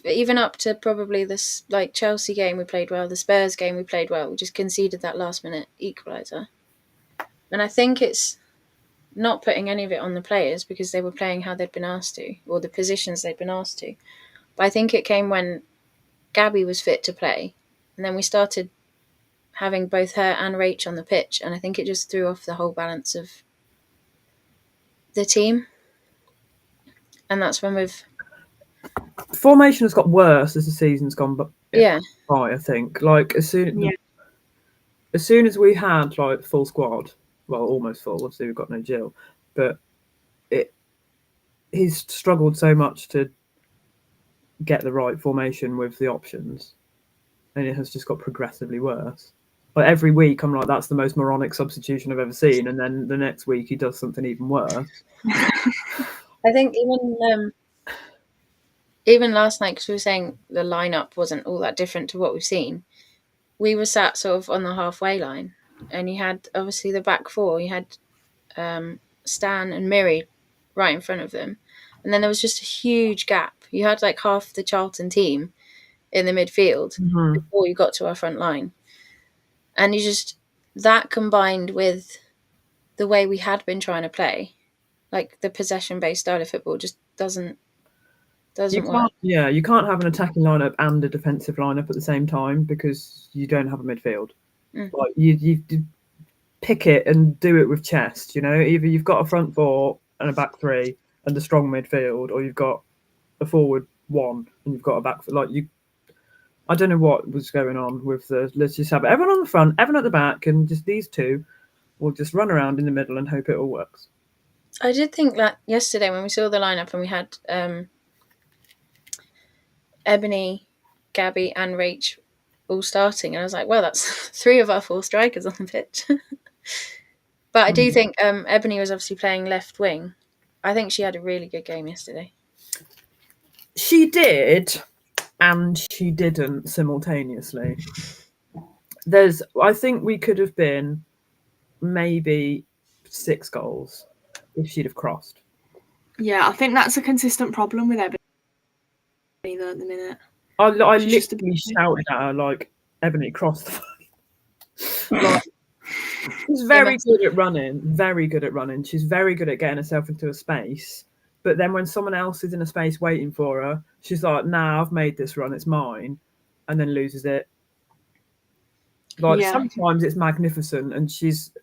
Even up to probably this, like, Chelsea game we played well, the Spurs game we played well, we just conceded that last minute equaliser. And I think it's not putting any of it on the players because they were playing how they'd been asked to, or the positions they'd been asked to. But I think it came when Gabby was fit to play, and then we started having both her and Rach on the pitch, and I think it just threw off the whole balance of the team. And that's when formation has got worse as the season's gone by. Yeah. I think like as soon as we had like full squad, well, almost full. Obviously, we've got no Jill, but he's struggled so much to get the right formation with the options, and it has just got progressively worse. Like every week, I'm like, that's the most moronic substitution I've ever seen, and then the next week he does something even worse. I think even last night, because we were saying the lineup wasn't all that different to what we've seen, we were sat sort of on the halfway line, and you had obviously the back four. You had Stan and Miri right in front of them, and then there was just a huge gap. You had like half the Charlton team in the midfield before you got to our front line, and that combined with the way we had been trying to play, like the possession-based style of football, just doesn't work. Yeah, you can't have an attacking lineup and a defensive lineup at the same time because you don't have a midfield. Like you pick it and do it with chest. You know, either you've got a front four and a back three and a strong midfield, or you've got a forward one and you've got a back. Like you, I don't know what was going on with the. Let's just have everyone on the front, everyone at the back, and just these two will just run around in the middle and hope it all works. I did think that yesterday when we saw the lineup and we had Ebony, Gabby, and Rach all starting, and I was like, well, that's 3 of our 4 strikers on the pitch. But I do think Ebony was obviously playing left wing. I think she had a really good game yesterday. She did, and she didn't simultaneously. I think we could have been maybe 6 goals if she'd have crossed. Yeah, I think that's a consistent problem with Ebony at the minute. I literally shouted at her like, Ebony, cross the like, she's very good at running. She's very good at getting herself into a space. But then when someone else is in a space waiting for her, she's like, nah, I've made this run, it's mine. And then loses it. Like sometimes it's magnificent and she's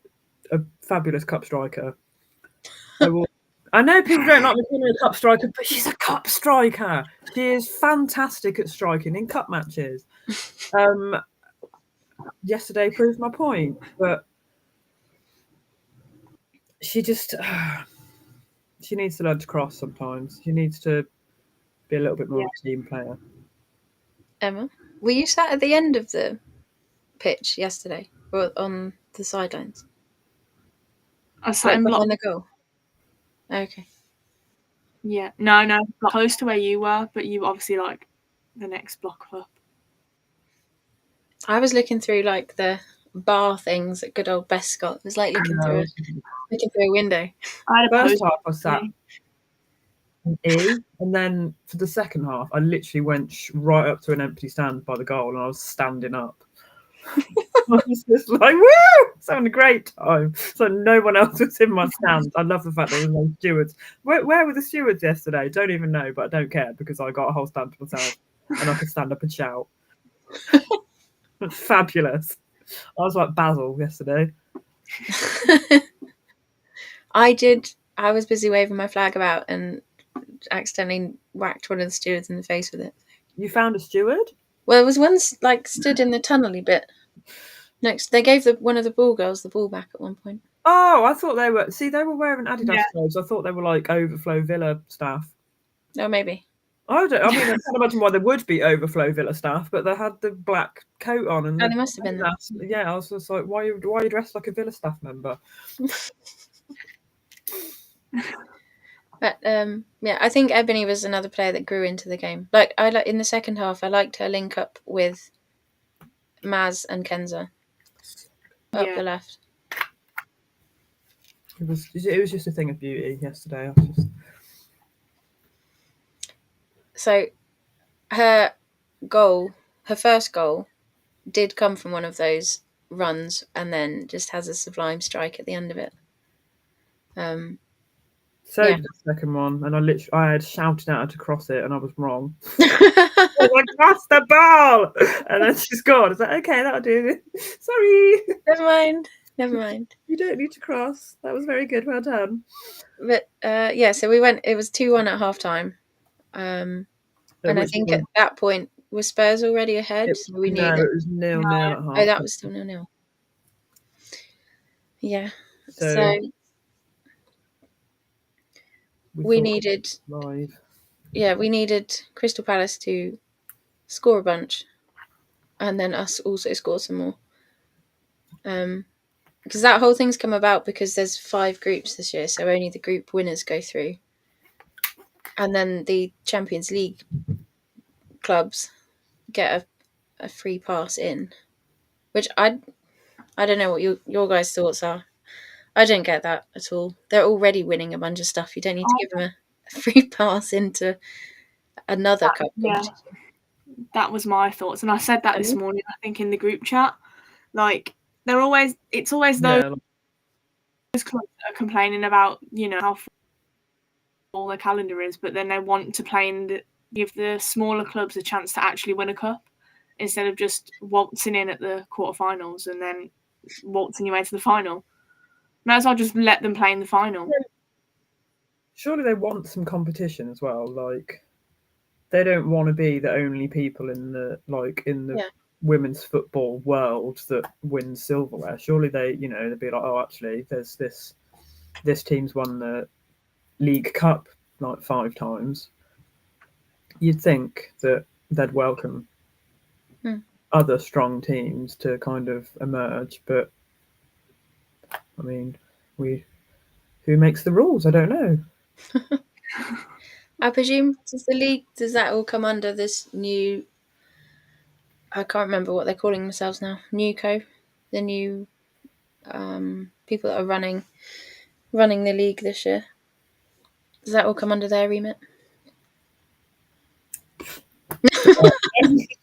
a fabulous cup striker. I know people don't like McKenna a cup striker, but she's a cup striker. She is fantastic at striking in cup matches. Yesterday proved my point, but she just she needs to learn to cross sometimes. She needs to be a little bit more of a team player. Emma, were you sat at the end of the pitch yesterday or on the sidelines? I sat in behind the goal. Okay. Yeah, no, close to where you were, but you were obviously like the next block up. I was looking through like the bar things at good old Bescott. It was like looking through a window. First half I sat in E, and then for the second half I literally went right up to an empty stand by the goal and I was standing up. I was just like, woo! It's having a great time. So no one else was in my stand. I love the fact there was no stewards. Where were the stewards yesterday? Don't even know, but I don't care because I got a whole stand to myself and I could stand up and shout. It's fabulous. I was like Basil yesterday. I was busy waving my flag about and accidentally whacked one of the stewards in the face with it. You found a steward? Well, there was one like stood in the tunnely bit next. They gave one of the ball girls the ball back at one point. Oh, I thought they were. See, they were wearing Adidas Yeah. clothes. I thought they were like Overflow Villa staff. Oh, maybe. I mean, I can't imagine why there would be Overflow Villa staff, but they had the black coat on and Oh, they must have been there. Yeah, I was just like, why are you dressed like a Villa staff member? But yeah, I think Ebony was another player that grew into the game. Like in the second half, I liked her link up with Maz and Kenza up the left. It was just a thing of beauty yesterday. So her first goal, did come from one of those runs, and then just has a sublime strike at the end of it. The second one, and I had shouted at her to cross it, and I was wrong. I was like, cross the ball, and then she scored. I was like, okay, that'll do. Sorry. Never mind. You don't need to cross. That was very good. Well done. But yeah, so we went. It was 2-1 at half time, and I think at that point were Spurs already ahead. It was 0-0 at half. Oh, that was still 0-0. Yeah. So we needed Crystal Palace to score a bunch, and then us also score some more. Because that whole thing's come about because there's 5 groups this year, so only the group winners go through, and then the Champions League clubs get a free pass in, which I don't know what your guys' thoughts are. I don't get that at all. They're already winning a bunch of stuff. You don't need to give them a free pass into another cup competition. That was my thoughts, and I said that this morning, I think, in the group chat. Like, it's always those clubs that are complaining about, how full their calendar is, but then they want to play and give the smaller clubs a chance to actually win a cup instead of just waltzing in at the quarterfinals and then waltzing your way to the final. Might as well just let them play in the final. Surely they want some competition as well. Like, they don't want to be the only people in the women's football world that win silverware. Surely they'd be like, oh, actually, there's this team's won the League Cup like 5 times. You'd think that they'd welcome other strong teams to kind of emerge, but I mean, who makes the rules? I don't know. I presume does that all come under this new, I can't remember what they're calling themselves now, NewCo, the new people that are running the league this year. Does that all come under their remit?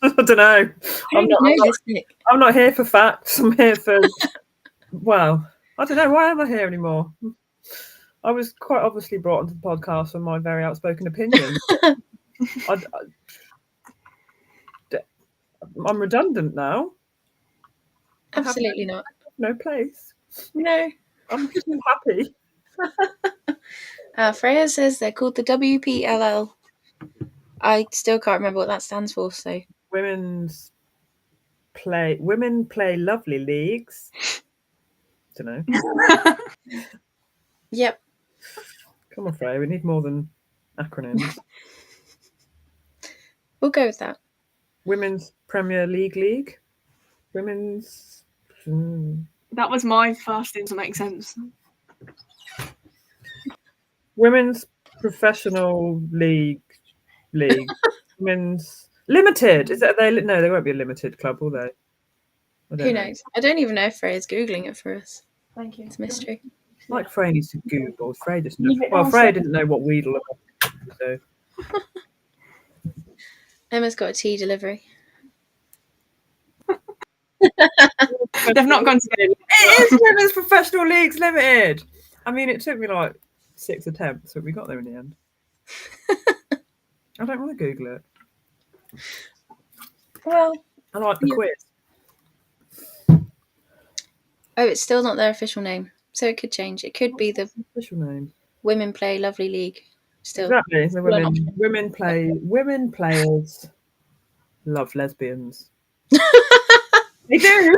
I don't know. I'm not here for facts. I'm here for well, I don't know. Why am I here anymore? I was quite obviously brought onto the podcast for my very outspoken opinion. I'm redundant now. Absolutely not. No place. No. I'm just happy. Freya says they're called the WPLL. I still can't remember what that stands for. So women play lovely leagues. Don't know. Yep. Come on, Freya. We need more than acronyms. We'll go with that. Women's Premier League. Women's. That was my first thing to make sense. Women's Professional League. Women's Limited. Is that they? No, they won't be a limited club, will they? Who knows? I don't even know if Freya's googling it for us. Thank you. It's a mystery. Like Freya needs to Google. Freya just knows. Well, Freya didn't know what Weedle was. So. Emma's got a tea delivery. They've not gone to it is Women's Professional Leagues Limited. I mean, it took me like 6 attempts, but we got there in the end. I don't want to Google it. Well, I like the quiz. Oh, it's still not their official name, so it could change. It could be the official name. Women Play Lovely League. Still, exactly. The women players love lesbians. They do.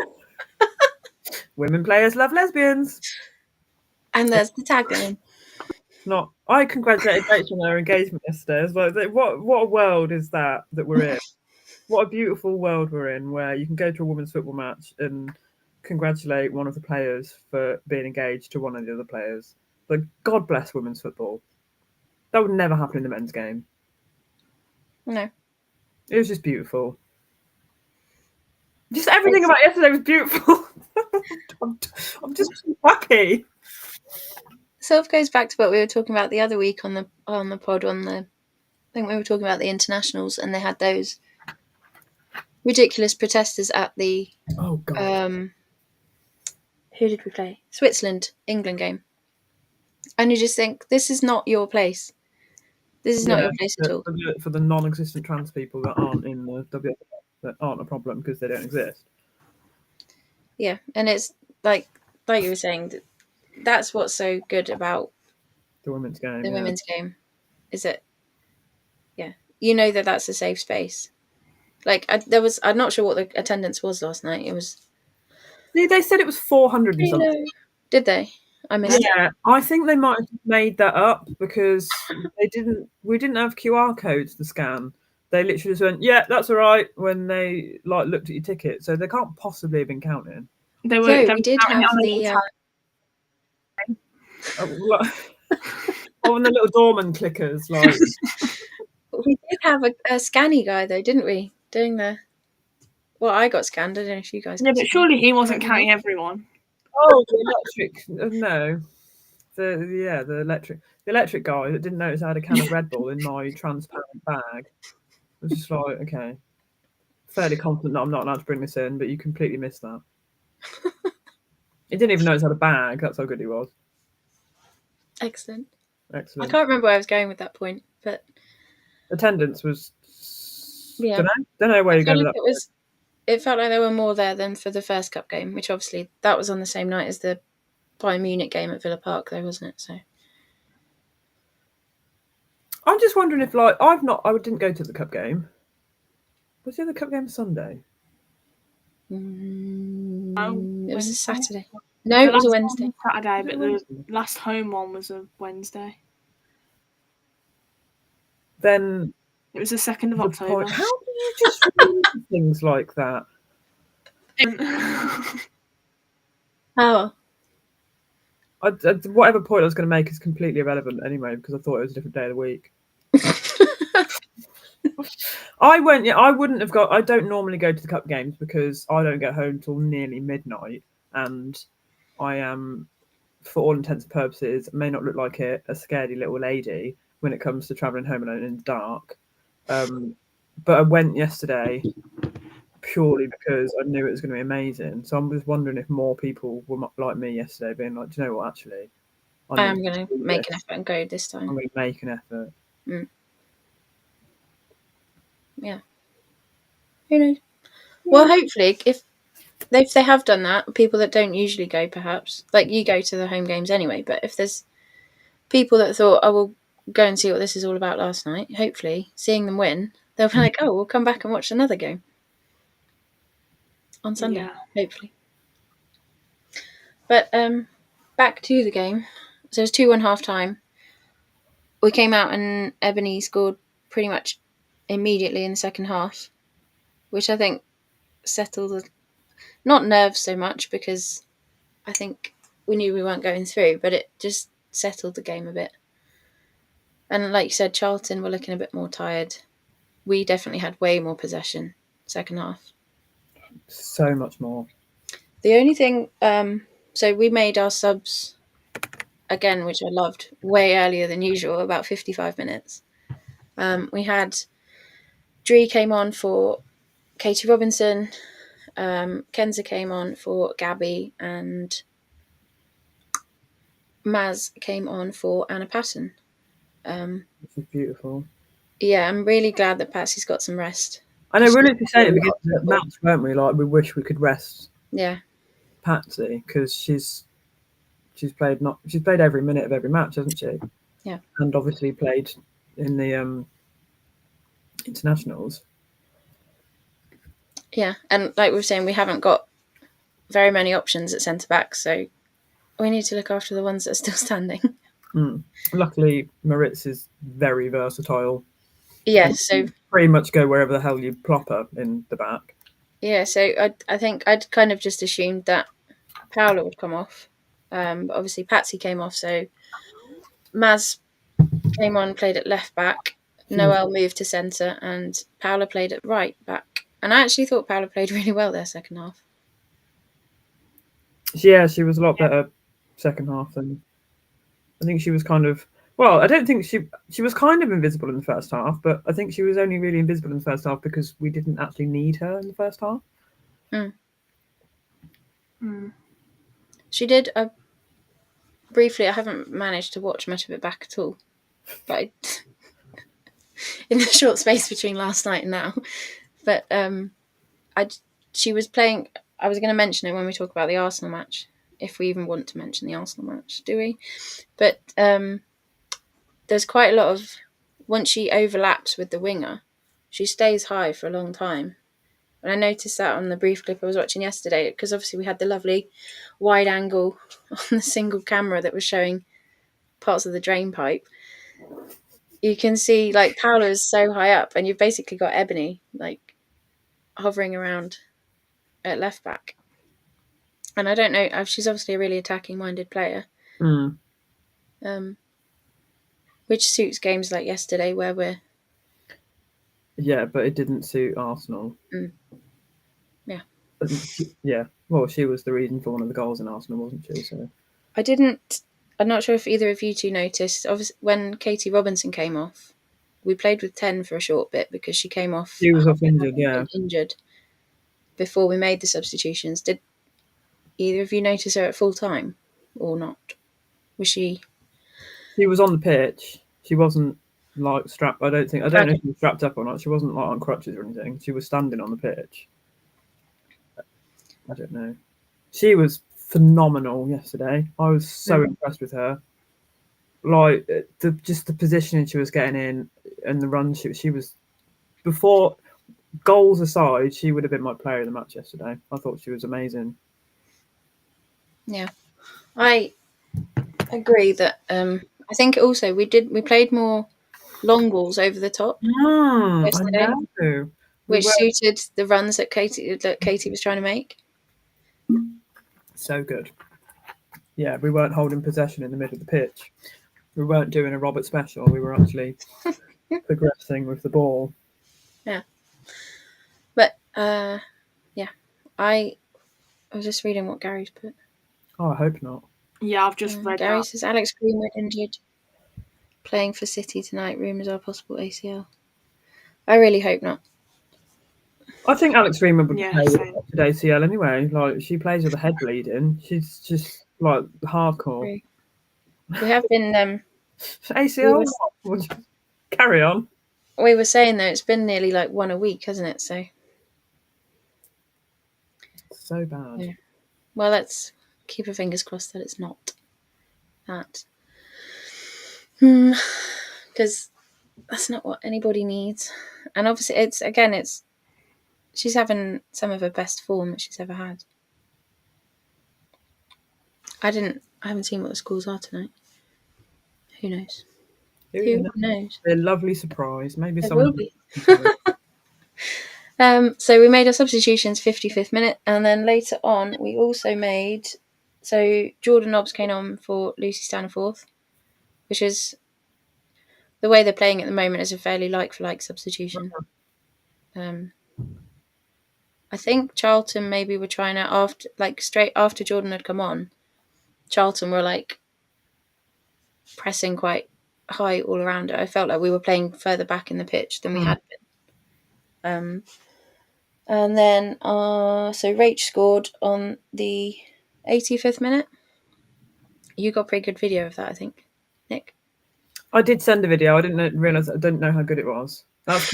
Women players love lesbians. And there's the tagline. Not. I congratulated Rachel on her engagement yesterday. I was like, what a world is that we're in? What a beautiful world we're in, where you can go to a women's football match and congratulate one of the players for being engaged to one of the other players. Like, God bless women's football. That would never happen in the men's game. No. It was just beautiful. Just everything about yesterday was beautiful. I'm just happy. Sort of goes back to what we were talking about the other week on the pod I think we were talking about the internationals, and they had those ridiculous protesters at the oh god. Who did we play? Switzerland, England game. And you just think, this is not your place. This is not your place at all. For the non-existent trans people that aren't in the WFF, that aren't a problem because they don't exist. Yeah, and it's like you were saying, that's what's so good about the women's game. The women's game is that, you know that's a safe space. Like I'm not sure what the attendance was last night. It was. They said it was 400 and something. Did they? I missed it. Yeah, I think they might have made that up because we didn't have QR codes to scan. They literally just went, yeah, that's all right, when they looked at your ticket. So they can't possibly have been counting. They were. We did have the. On the little doorman clickers, like. We did have a scanny guy though, didn't we? Doing the. Well, I got scanned. I don't know if you guys. Yeah, but surely he wasn't counting everyone. Oh, the electric. No. The electric guy that didn't notice I had a can of Red Bull in my transparent bag. I was just like, okay, fairly confident that I'm not allowed to bring this in, but you completely missed that. He didn't even notice I had a bag. That's how good he was. Excellent. I can't remember where I was going with that point, but attendance was. Yeah. Don't know where you're going with that. It felt like there were more there than for the first cup game, which obviously that was on the same night as the Bayern Munich game at Villa Park, though, wasn't it? So I'm just wondering if, I didn't go to the cup game. Was the other cup game Sunday? It was a Saturday. No, it was a Wednesday. Saturday, but the last home one was a Wednesday. Then it was the 2nd of October. How do you just remember things like that? Oh. Whatever point I was going to make is completely irrelevant anyway, because I thought it was a different day of the week. I wouldn't have got. I don't normally go to the cup games because I don't get home till nearly midnight, and I am, for all intents and purposes, may not look like a scaredy little lady when it comes to travelling home alone in the dark. But I went yesterday purely because I knew it was going to be amazing. So I'm just wondering if more people were like me yesterday, being like, do you know what, actually? I am going to make an effort and go this time. I'm going to make an effort. Yeah. Who knows? Yeah. Well, hopefully, if they have done that, people that don't usually go, perhaps, like you go to the home games anyway, but if there's people that thought, I will go and see what this is all about last night, hopefully, seeing them win, they'll be like, oh, we'll come back and watch another game on Sunday, hopefully. But back to the game. So it was 2-1 half time. We came out and Ebony scored pretty much immediately in the second half, which I think settled not nerves so much, because I think we knew we weren't going through, but it just settled the game a bit. And like you said, Charlton were looking a bit more tired. We definitely had way more possession second half. So much more. The only thing, so we made our subs again, which I loved, way earlier than usual, about 55 minutes. We had Dree came on for Katie Robinson, Kenza came on for Gabby, and Maz came on for Anna Patton. Which is beautiful. Yeah, I'm really glad that Patsy's got some rest. I know, She's we're literally saying at the got a lot beginning of of the match, weren't we? Like, we wish we could rest Yeah, Patsy because she's played every minute of every match, hasn't she? Yeah. And obviously played in the internationals. yeah. And like we were saying, we haven't got very many options at centre back, so we need to look after the ones that are still standing. Luckily, Emirates is very versatile. Yeah, so Pretty much go wherever the hell you plop her in the back. yeah, so I think I'd kind of just assumed that Paola would come off. But obviously Patsy came off, so Maz came on, played at left back. Noelle moved to centre, and Paola played at right back. And I actually thought Paola played really well their second half. Yeah, she was a lot better second half than I think she was kind of. Well, I don't think she was kind of invisible in the first half, but I think she was only really invisible in the first half because we didn't actually need her in the first half. She did briefly. I haven't managed to watch much of it back at all, but in the short space between last night and now. But she was playing. I was going to mention it when we talk about the Arsenal match, if we even want to mention the Arsenal match, do we? But there's quite a lot of, once she overlaps with the winger, she stays high for a long time. And I noticed that on the brief clip I was watching yesterday, because obviously we had the lovely wide angle on the single camera that was showing parts of the drain pipe. You can see like Paola is so high up, and you've basically got Ebony like hovering around at left back. And I don't know, she's obviously a really attacking minded player. Which suits games like yesterday where we're. Yeah, but it didn't suit Arsenal. Yeah. Yeah. Well, she was the reason for one of the goals in Arsenal, wasn't she? So I'm not sure if either of you two noticed. Obviously, when Katie Robinson came off, we played with 10 for a short bit because she came off. She was off injured, yeah. Injured before we made the substitutions. Did either of you notice her at full time or not? Was she? She was on the pitch. She wasn't like strapped. I don't know if she was strapped up or not. She wasn't like on crutches or anything. She was standing on the pitch. I don't know. She was phenomenal yesterday. I was so impressed with her. Like just the positioning she was getting in and the run she was before goals aside, she would have been my player of the match yesterday. I thought she was amazing. Yeah, I agree that. I think also we played more long balls over the top yesterday, which suited the runs that Katie was trying to make. So good. Yeah, we weren't holding possession in the middle of the pitch. We weren't doing a Robert special. We were actually progressing with the ball. Yeah. But yeah, I was just reading what Gary's put. Oh, I hope not. Yeah, I've just read Gary that. says Alex Greenwood injured, playing for City tonight. Rumours are possible ACL. I really hope not. I think Alex Greenwood would play same. with ACL anyway. Like, she plays with a head bleeding. She's just like hardcore. We have been ACL. Carry on. We were saying though, it's been nearly like one a week, hasn't it? So bad. Yeah. Well, let's keep our fingers crossed that it's not that. Because that's not what anybody needs. And obviously, she's having some of her best form that she's ever had. I haven't seen what the scores are tonight. Who knows? Who knows? A lovely surprise. Maybe There someone will be. So we made our substitutions 55th minute, and then later on we also made. So Jordan Nobbs came on for Lucy Staniforth, which is the way they're playing at the moment is a fairly like-for-like substitution. I think Charlton maybe were trying to straight after Jordan had come on. Charlton were like pressing quite high all around it. I felt like we were playing further back in the pitch than we had been. And then, so Rach scored on the 85th minute. You got pretty good video of that, I think, Nick. I did send a video. I didn't realise. I didn't know how good it was. That's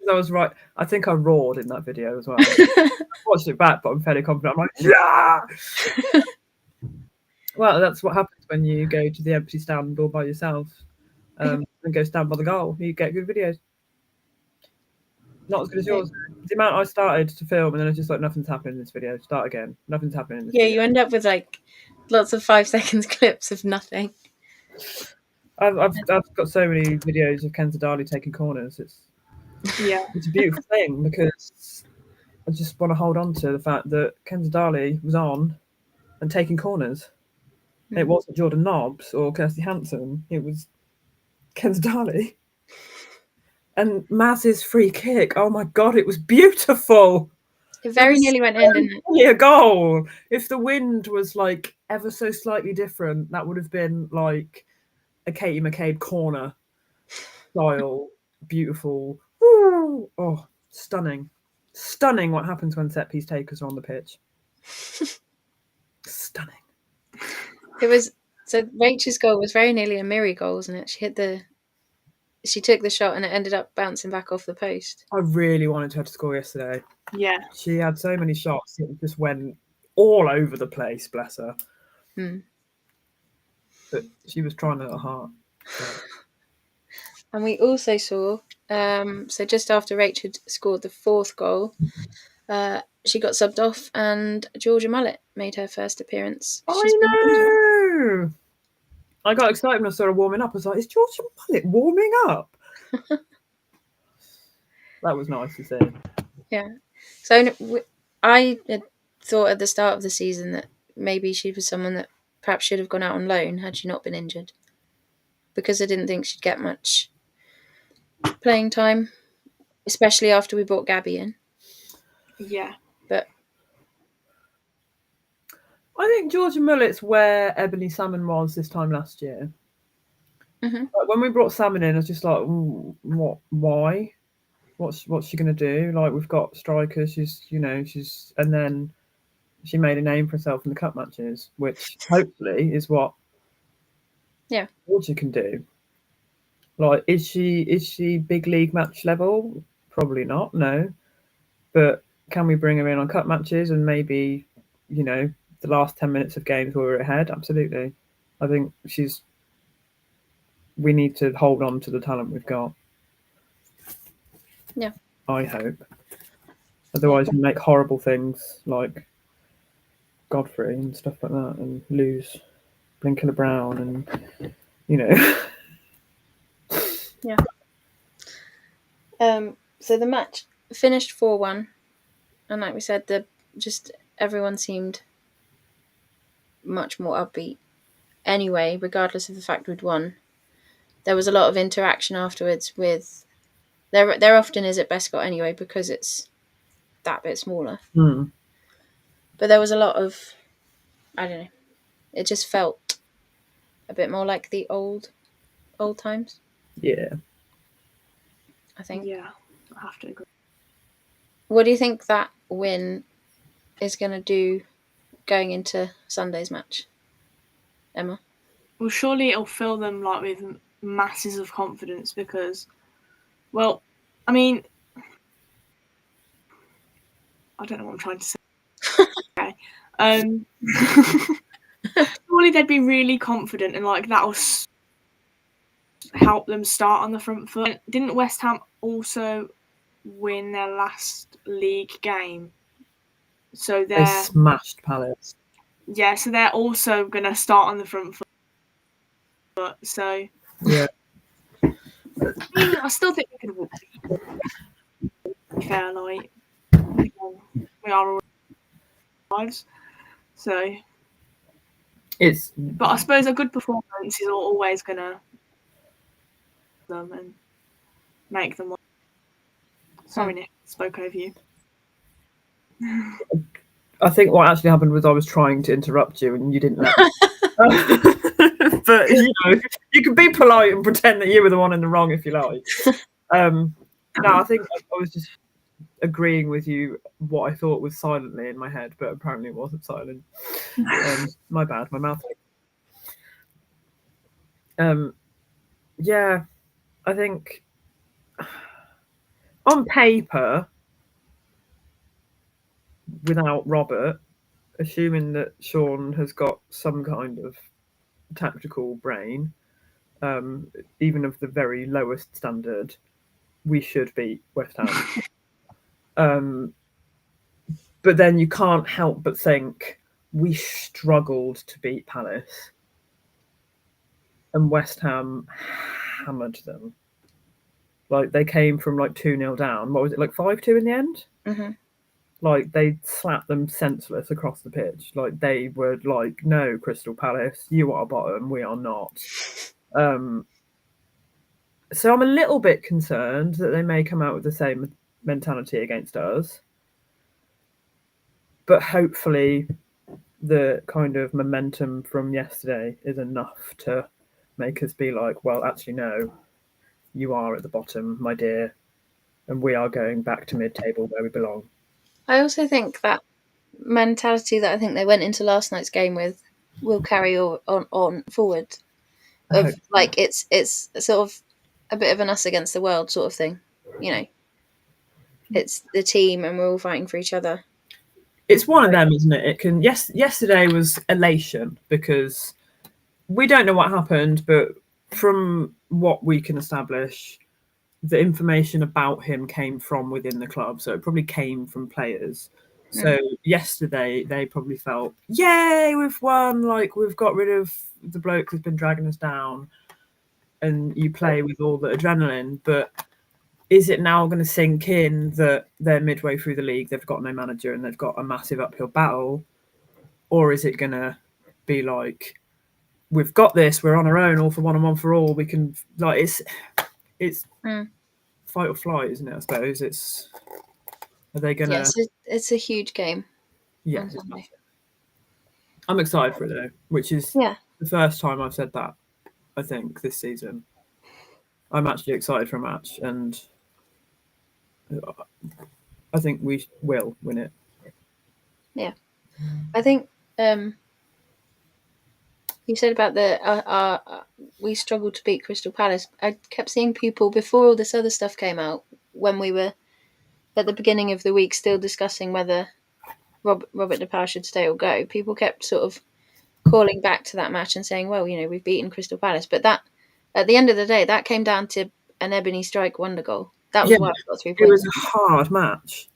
I was right. I think I roared in that video as well. I watched it back, but I'm fairly confident. I'm like, yeah. Well, that's what happens when you go to the empty stand all by yourself and go stand by the goal. You get good videos. Not as good as yours. The amount I started to film and then I was just like, nothing's happening in this video. Start again. Nothing's happening in this video. You end up with like lots of 5 seconds clips of nothing. I've got so many videos of Ken Zadali taking corners. It's a beautiful thing because I just want to hold on to the fact that Ken Zadali was on and taking corners. Mm. It wasn't Jordan Nobbs or Kirsty Hanson. It was Ken Zadali. And Maz's free kick. Oh my God, it was beautiful. It very nearly went in, didn't it? A goal. If the wind was like ever so slightly different, that would have been like a Katie McCabe corner style, beautiful. Woo! Oh, stunning. Stunning what happens when set piece takers are on the pitch. Stunning. It was, so Rachel's goal was very nearly a Miri goal, wasn't it? She took the shot and it ended up bouncing back off the post. I really wanted her to score yesterday. Yeah. She had so many shots, it just went all over the place, bless her. But she was trying at her heart. So. And we also saw, so just after Rachel had scored the 4th goal, she got subbed off and Georgia Mullet made her first appearance. I know! I got excited when I saw her warming up. I was like, is Georgia Mullet warming up? That was nice to see. Yeah. So I had thought at the start of the season that maybe she was someone that perhaps should have gone out on loan had she not been injured. Because I didn't think she'd get much playing time, especially after we brought Gabby in. Yeah. But I think Georgia Mullet's where Ebony Salmon was this time last year. Mm-hmm. Like when we brought Salmon in, I was just like, what? Why? What's she gonna do? Like we've got strikers. She's and then she made a name for herself in the cup matches, which hopefully is what Georgia can do. Like, is she big league match level? Probably not. No, but can we bring her in on cup matches and maybe the last 10 minutes of games where we're ahead? Absolutely. I think we need to hold on to the talent we've got. Yeah. I hope. Otherwise we make horrible things like Godfrey and stuff like that and lose Blinken Brown and Yeah. So the match finished 4-1 and like we said, everyone seemed much more upbeat anyway, regardless of the fact we'd won. There was a lot of interaction afterwards with there often is at Bescott anyway because it's that bit smaller. But there was a lot of, I don't know, it just felt a bit more like the old times. Yeah, I think. Yeah, I have to agree. What do you think that win is going to do going into Sunday's match, Emma? Well, surely it'll fill them like with masses of confidence because, well, I mean, I don't know what I'm trying to say. Okay. Surely they'd be really confident and like that'll help them start on the front foot. Didn't West Ham also win their last league game? So they smashed Palace. Yeah, so they're also going to start on the front foot. So yeah, I still think we could be fair. Like we are all lives, so it's. But I suppose a good performance is always going to them and make them. Sorry, Nick, spoke over you. I think what actually happened was I was trying to interrupt you and you didn't let me. But you can be polite and pretend that you were the one in the wrong if you like. No, I think I was just agreeing with you what I thought was silently in my head, but apparently it wasn't silent. My bad, my mouth. Yeah, I think on paper, without Robert, assuming that Sean has got some kind of tactical brain, even of the very lowest standard, we should beat West Ham. But then you can't help but think we struggled to beat Palace, and West Ham hammered them. Like they came from like 2-0 down. What was it, like 5-2 in the end? Mm-hmm. Like they slapped them senseless across the pitch. Like they were like, "No, Crystal Palace, you are bottom. We are not." So I'm a little bit concerned that they may come out with the same mentality against us. But hopefully the kind of momentum from yesterday is enough to make us be like, well, actually, no, you are at the bottom, my dear, and we are going back to mid-table where we belong. I also think that mentality that I think they went into last night's game with will carry on forward. Of like it's sort of a bit of an us against the world sort of thing, you know. It's the team and we're all fighting for each other. It's one of them, isn't it? It can. Yes, yesterday was elation because we don't know what happened, but from what we can establish, the information about him came from within the club, so it probably came from players. So yesterday they probably felt, yay, we've won, like we've got rid of the bloke who's been dragging us down, and you play with all the adrenaline. But is it now going to sink in that they're midway through the league, they've got no manager and they've got a massive uphill battle? Or is it going to be like, we've got this, we're on our own, all for one and one for all, we can, like, it's fight or flight, isn't it? I suppose it's. Are they gonna? Yes, it's a huge game. Yeah, I'm excited for it though, which is the first time I've said that. I think this season, I'm actually excited for a match, and I think we will win it. Yeah, I think you said about the we struggled to beat Crystal Palace. I kept seeing people before all this other stuff came out when we were at the beginning of the week still discussing whether Robert De Paul should stay or go. People kept sort of calling back to that match and saying, well, you know, we've beaten Crystal Palace. But that, at the end of the day, that came down to an Ebony Strike wonder goal. That was why we got 3 points. It was a hard match.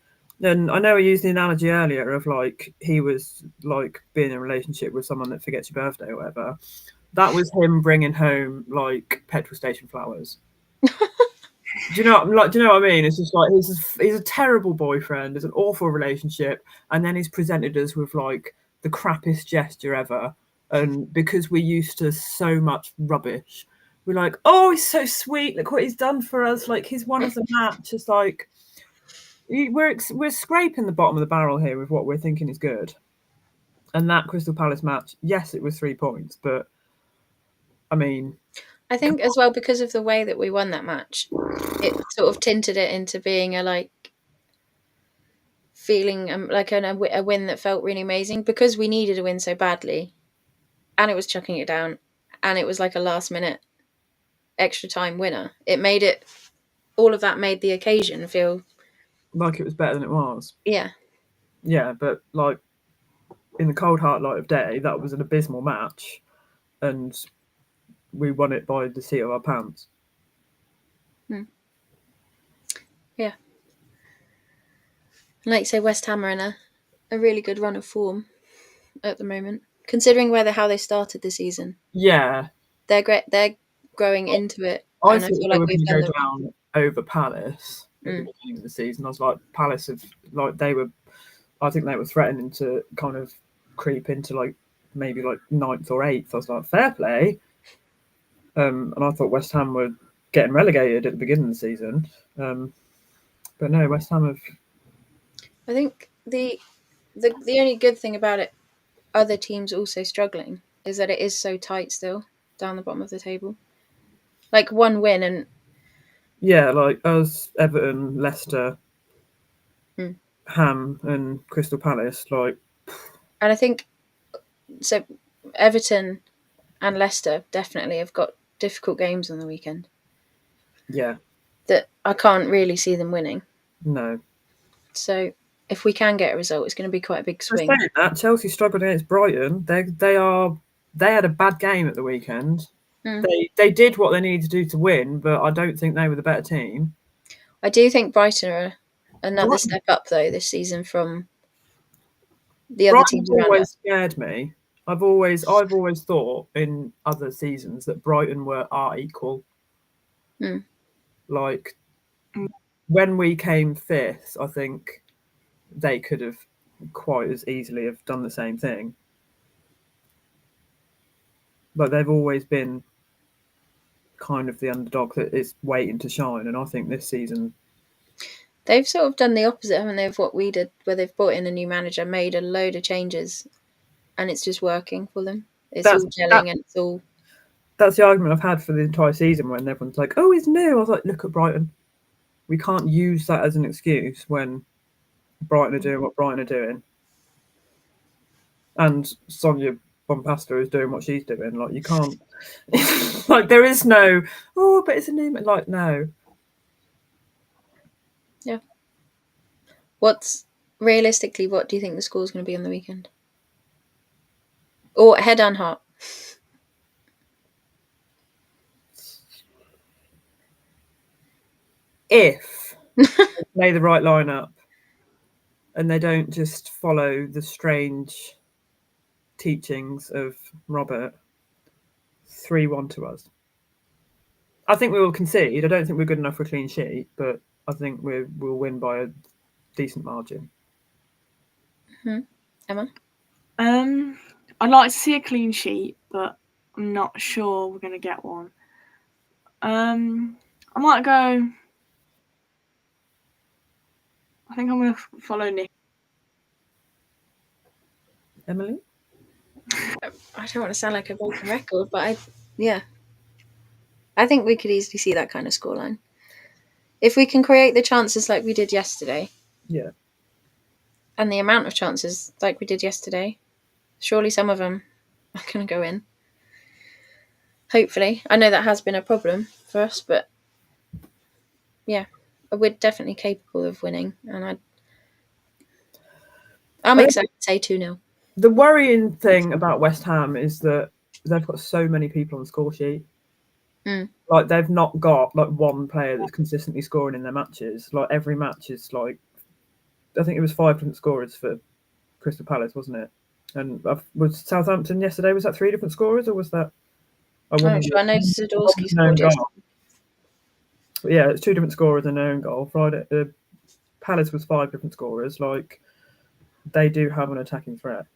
And I know I used the analogy earlier of like he was like being in a relationship with someone that forgets your birthday or whatever. That was him bringing home like petrol station flowers. Do you know what I mean? It's just like he's a terrible boyfriend. It's an awful relationship, and then he's presented us with like the crappiest gesture ever. And because we're used to so much rubbish, we're like, oh, he's so sweet. Look what he's done for us. Like he's won us a match. It's like we're scraping the bottom of the barrel here with what we're thinking is good. And that Crystal Palace match, yes, it was 3 points, but I mean, I think as well because of the way that we won that match, it sort of tinted it into being a like feeling like a win that felt really amazing because we needed a win so badly, and it was chucking it down, and it was like a last minute extra time winner. It made it all of that made the occasion feel like it was better than it was. Yeah, but like in the cold hard light of day, that was an abysmal match, and we won it by the seat of our pants. Yeah. Like you say, West Ham are in a really good run of form at the moment, considering how they started the season. Yeah, they're great. They're growing into it. I thought they were going to go down over Palace at the beginning of the season. I was like, Palace have like I think they were threatening to kind of creep into like maybe like 9th or 8th. I was like, fair play. And I thought West Ham were getting relegated at the beginning of the season. But no, West Ham have. I think the only good thing about it, other teams also struggling, is that it is so tight still down the bottom of the table. Like one win and. Yeah, like us, Everton, Leicester, Ham and Crystal Palace. Like, And I think so. Everton and Leicester definitely have got difficult games on the weekend yeah, that I can't really see them winning. no. So if we can get a result, it's going to be quite a big For swing. saying that, Chelsea struggled against Brighton. They had a bad game at the weekend. They did what they needed to do to win, but I don't think they were the better team. I do think Brighton are another Brighton- step up though this season from the other Brighton's teams around always us. scared me. I've always thought in other seasons that Brighton were our equal. Like when we came fifth, I think they could have quite as easily have done the same thing. But they've always been kind of the underdog that is waiting to shine, and I think this season They've sort of done the opposite, haven't they, of what we did, where they've brought in a new manager, made a load of changes, and it's just working for them. It's all gelling and it's all... That's the argument I've had for the entire season when everyone's like, oh, he's new. I was like, look at Brighton. We can't use that as an excuse when Brighton are doing what Brighton are doing. And Sonia Bompasta is doing what she's doing. Like, you can't... like, there is no, oh, but it's a new... Like, no. Yeah. Realistically, what do you think the score's going to be on the weekend? Or head on heart? If they play the right lineup and they don't just follow the strange teachings of Robert, 3-1 to us. I think we will concede. I don't think we're good enough for a clean sheet, but I think we'll win by a decent margin. Emma? I'd like to see a clean sheet, but I'm not sure we're going to get one. I might go... I think I'm going to follow Nick. Emily? I don't want to sound like a broken record, but I think we could easily see that kind of scoreline. If we can create the chances like we did yesterday. Yeah. And the amount of chances like we did yesterday, surely some of them are going to go in. Hopefully. I know that has been a problem for us, but yeah, we're definitely capable of winning. And I'm excited to say 2-0. The worrying thing about West Ham is that they've got so many people on the score sheet. Like, they've not got like one player that's consistently scoring in their matches. Like, every match is like, I think it was 5 different scorers for Crystal Palace, wasn't it? And was Southampton yesterday, was that 3 different scorers, or was that I'm not sure. I know Zadorsky scored it. Yeah, it's 2 different scorers and an own goal. Friday, Palace was 5 different scorers. Like, they do have an attacking threat.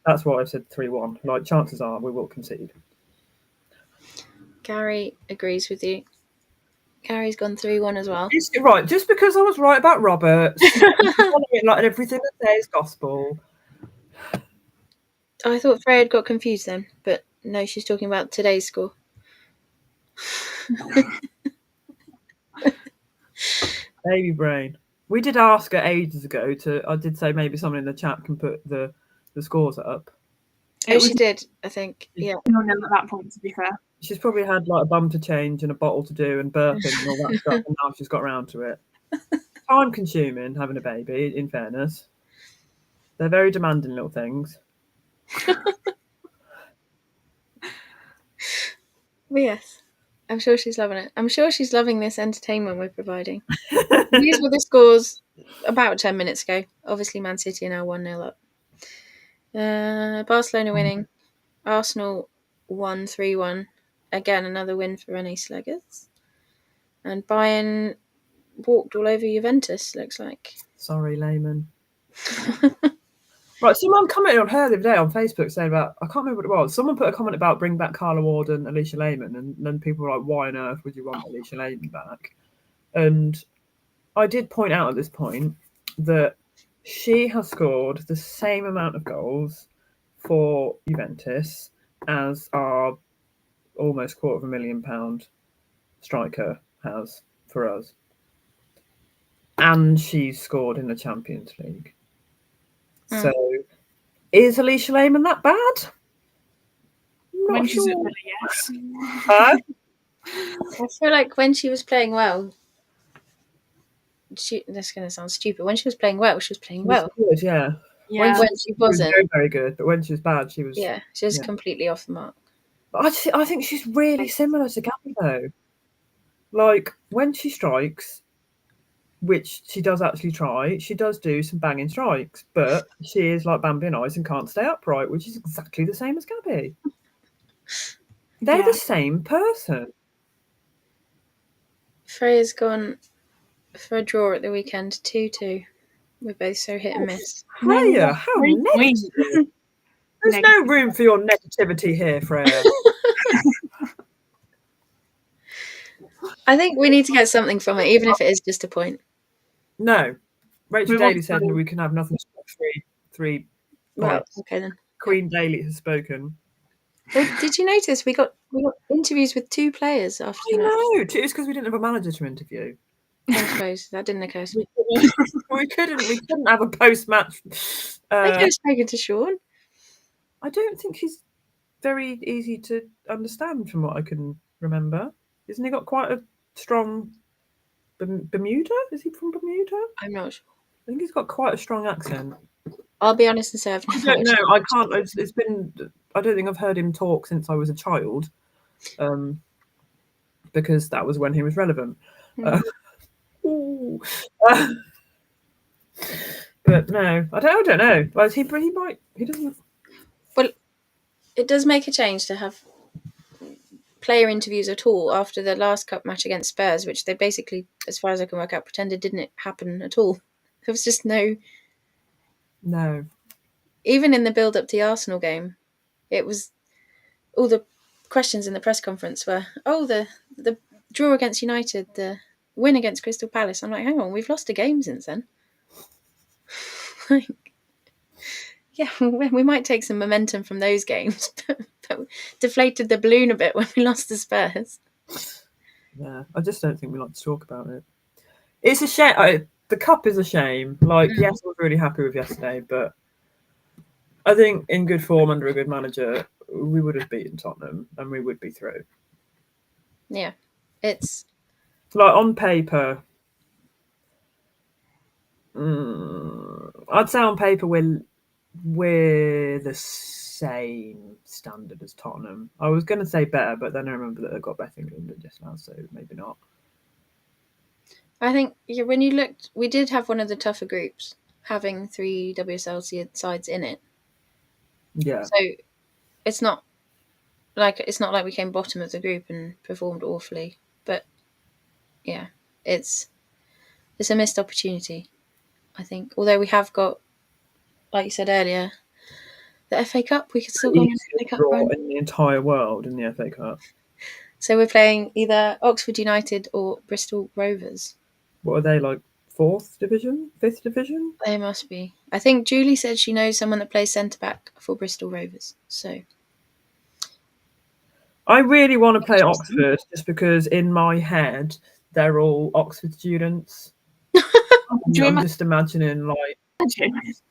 That's why I said 3-1. Like, chances are we will concede. Gary agrees with you. Gary's gone 3-1 as well. Right, just because I was right about Roberts, like everything that says gospel. I thought Freya had got confused then, but no, she's talking about today's score. Baby brain. We did ask her ages ago I did say maybe someone in the chat can put the scores up. She did, I think. Yeah. I don't know at that point, to be fair. She's probably had like a bum to change and a bottle to do and burping and all that stuff, and now she's got around to it. Time consuming having a baby, in fairness. They're very demanding little things. But yes, I'm sure she's loving it. I'm sure she's loving this entertainment we're providing. These were the scores about 10 minutes ago. Obviously, Man City are now 1-0 up. Barcelona winning. Arsenal won 3-1. Again, another win for René Slegers. And Bayern walked all over Juventus, looks like. Sorry, layman. Right, someone commented on her the other day on Facebook saying about, I can't remember what it was. Someone put a comment about bring back Carla Ward and Alicia Lehman, and then people were like, why on earth would you want Alicia Lehman back? And I did point out at this point that she has scored the same amount of goals for Juventus as our almost £250,000 striker has for us. and she's scored in the Champions League. Mm. So, is Alicia Lehmann that bad? I'm When not she's at sure. Villa, yes. Huh? I feel like when she was playing well, that's going to sound stupid. When she was playing well, she was playing She was well. good, yeah. Yeah. When she She was wasn't, very, very good, but when she was bad, she was. yeah, she was Yeah. completely off the mark. But I think she's really similar to Gabby, though. Like, when she strikes, which she does actually try, she does do some banging strikes, but she is like Bambi and Ice and can't stay upright, which is exactly the same as Gabby. They're Yeah. the same person. Freya's gone for a draw at the weekend, 2-2. We're both so hit and miss. Freya, how Great point. negative. There's no room for your negativity here, Freya. I think we need to get something from it, even if it is just a point. No. Rachel We Daly want said to- we can have nothing but three Well, points. okay then. Queen Daly has spoken. Well, did you notice we got interviews with 2 players after I the match? know. It's because we didn't have a manager to interview. I suppose that didn't occur to me. We couldn't have a post-match. I could have spoken to Sean. I don't think he's very easy to understand from what I can remember. Isn't he got quite a strong Bermuda? Is he from Bermuda? I'm not sure. I think he's got quite a strong accent. I'll be honest and say I've I never don't know. watched I can't. It's been. I don't think I've heard him talk since I was a child, because that was when he was relevant. Ooh. But no, I don't know. Well, he might. He doesn't. Well, it does make a change to have player interviews at all after the last cup match against Spurs, which they basically, as far as I can work out, pretended didn't happen at all. There was just no. Even in the build-up to the Arsenal game, it was all the questions in the press conference were, the draw against United, the win against Crystal Palace. I'm like, hang on, we've lost a game since then. Yeah, we might take some momentum from those games, but deflated the balloon a bit when we lost to Spurs. Yeah, I just don't think we like to talk about it. It's a shame. The cup is a shame. Like, yes, I was really happy with yesterday, but I think in good form under a good manager, we would have beaten Tottenham and we would be through. Yeah, it's like on paper. I'd say on paper we're the same standard as Tottenham. I was going to say better, but then I remember that they've got Beth England just now, so maybe not. I think when you looked, we did have one of the tougher groups, having 3 WSL sides in it. Yeah. So it's not like we came bottom of the group and performed awfully, but yeah, it's a missed opportunity, I think. Although we have got, like you said earlier, the FA Cup, we could still go on the FA Cup run in the entire world in the FA Cup. So we're playing either Oxford United or Bristol Rovers. What are they, like 4th division, 5th division? They must be. I think Julie said she knows someone that plays centre back for Bristol Rovers. So I really want to play Oxford just because in my head they're all Oxford students. I'm just imagining like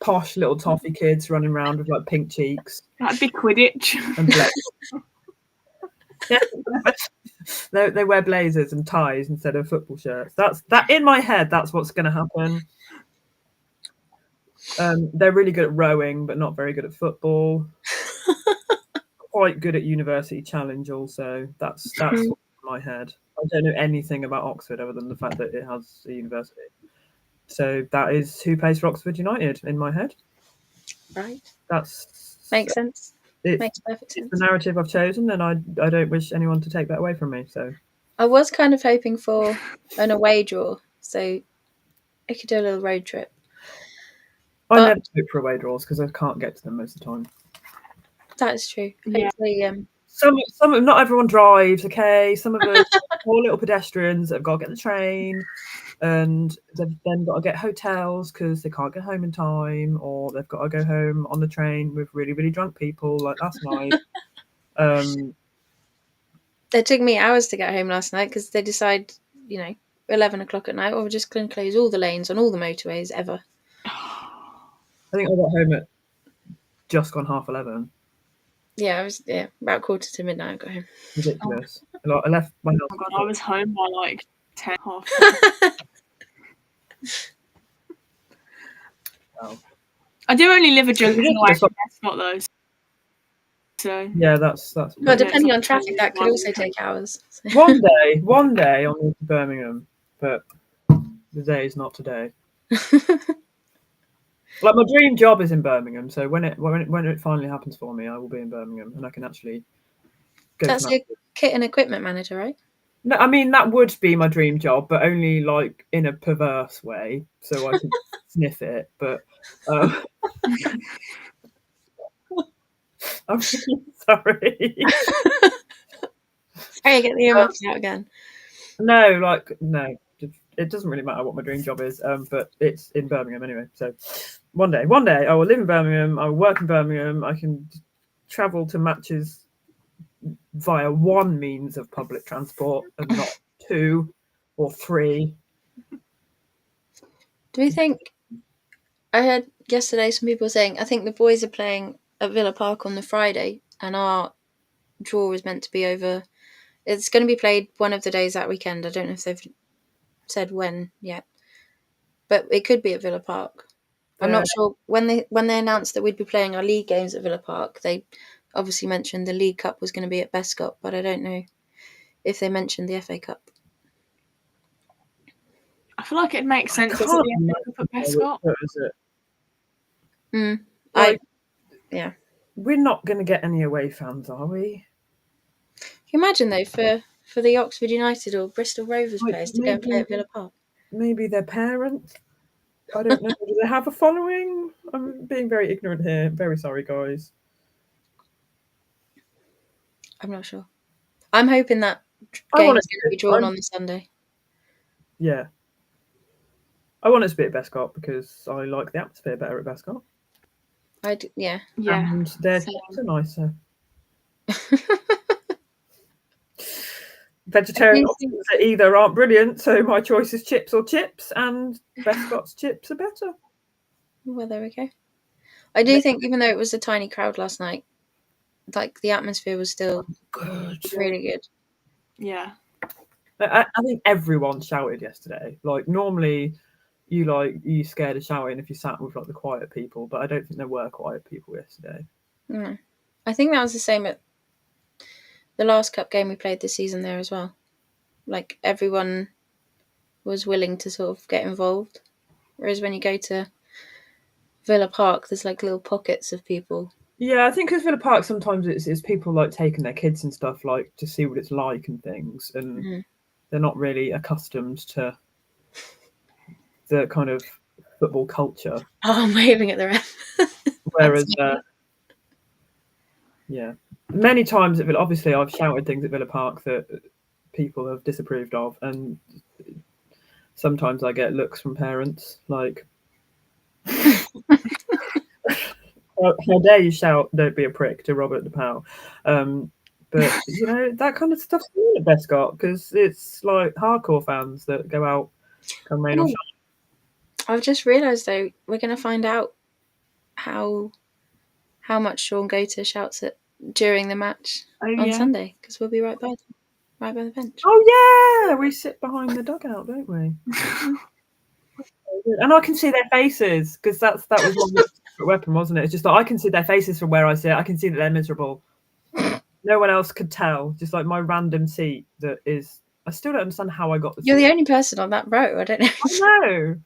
posh little toffee kids running around with like pink cheeks. That'd be Quidditch. And they wear blazers and ties instead of football shirts. That in my head. That's what's going to happen. They're really good at rowing, but not very good at football. Quite good at University Challenge, also. That's what's in my head. I don't know anything about Oxford other than the fact that it has a university. So that is who plays for Oxford United in my head. Right. That's makes sense. Makes perfect sense. It's the narrative I've chosen, and I don't wish anyone to take that away from me. So I was kind of hoping for an away draw, so I could do a little road trip. I never hope for away draws because I can't get to them most of the time. That is true. Yeah. Hopefully, some not everyone drives. Okay, some of us poor little pedestrians that have got to get the train, and they've then got to get hotels because they can't get home in time, or they've got to go home on the train with really, really drunk people like last night. It took me hours to get home last night because they decide, 11 o'clock at night, or we're just going to close all the lanes on all the motorways ever. I think I got home at just gone 11:30. Yeah, I was about 11:45 I got home. Ridiculous. I left my house. Oh God, I was home by like 10, half 10. Wow. I do only live a junction away Ridiculous. from Prescott though. So Yeah, that's. Well, Yeah, depending it's on traffic, like that could 1 also take hours. So. one day I'll move to Birmingham, but the day is not today. Like my dream job is in Birmingham, so when it finally happens for me, I will be in Birmingham and I can actually go. That's a kit and equipment manager, right? No, I mean that would be my dream job, but only like in a perverse way, so I could sniff it. But I'm really sorry. Sorry, get the earmuffs out again. No, it doesn't really matter what my dream job is, but it's in Birmingham anyway. So one day I will live in Birmingham. I will work in Birmingham. I can travel to matches via one means of public transport and not 2 or 3. Do we think? I heard yesterday some people saying I think the boys are playing at Villa Park on the Friday, and our draw is meant to be over. It's going to be played one of the days that weekend. I don't know if they've said when yet, but it could be at Villa Park. I'm not sure when they announced that we'd be playing our league games at Villa Park. They obviously mentioned the League Cup was going to be at Bescott, but I don't know if they mentioned the FA Cup. I feel like it makes sense. Can't Put Prescott. Yeah. We're not going to get any away fans, are we? Can you imagine though for the Oxford United or Bristol Rovers players to go and play at Villa Park? Maybe their parents. I don't know. Do they have a following? I'm being very ignorant here. Very sorry, guys. I'm not sure. I'm hoping that game is going to be drawn on the Sunday. Yeah. I want it to be at Bescott because I like the atmosphere better at Bescott. Yeah. And their chips are nicer. Vegetarian options either aren't brilliant, so my choice is chips or chips, and Bescott's chips are better. Well, there we go. I do think, even though it was a tiny crowd last night, like the atmosphere was still good, really good. Yeah. I think everyone shouted yesterday. Like normally, you scared of shouting if you sat with like the quiet people, but I don't think there were quiet people yesterday. No. I think that was the same at the last cup game we played this season there as well. Like everyone was willing to sort of get involved, whereas when you go to Villa Park, there's like little pockets of people. Yeah, I think because Villa Park sometimes it's people like taking their kids and stuff like to see what it's like and things, and they're not really accustomed to the kind of football culture. Oh, I'm waving at the ref. Whereas, yeah, many times at Villa, obviously I've shouted things at Villa Park that people have disapproved of, and sometimes I get looks from parents like, how dare you shout, don't be a prick to Robert DePauw. But, that kind of stuff's new at Bescott because it's like hardcore fans that go out, come rain or shine. I've just realised though, we're going to find out how much Sean Gater shouts it during the match on Sunday, because we'll be right by the bench. Oh yeah, we sit behind the dugout, don't we? And I can see their faces because that was my secret weapon, wasn't it? It's just like I can see their faces from where I sit. I can see that they're miserable. No one else could tell. Just like my random seat that is. I still don't understand how I got the seat. You're the only person on that row. I don't know.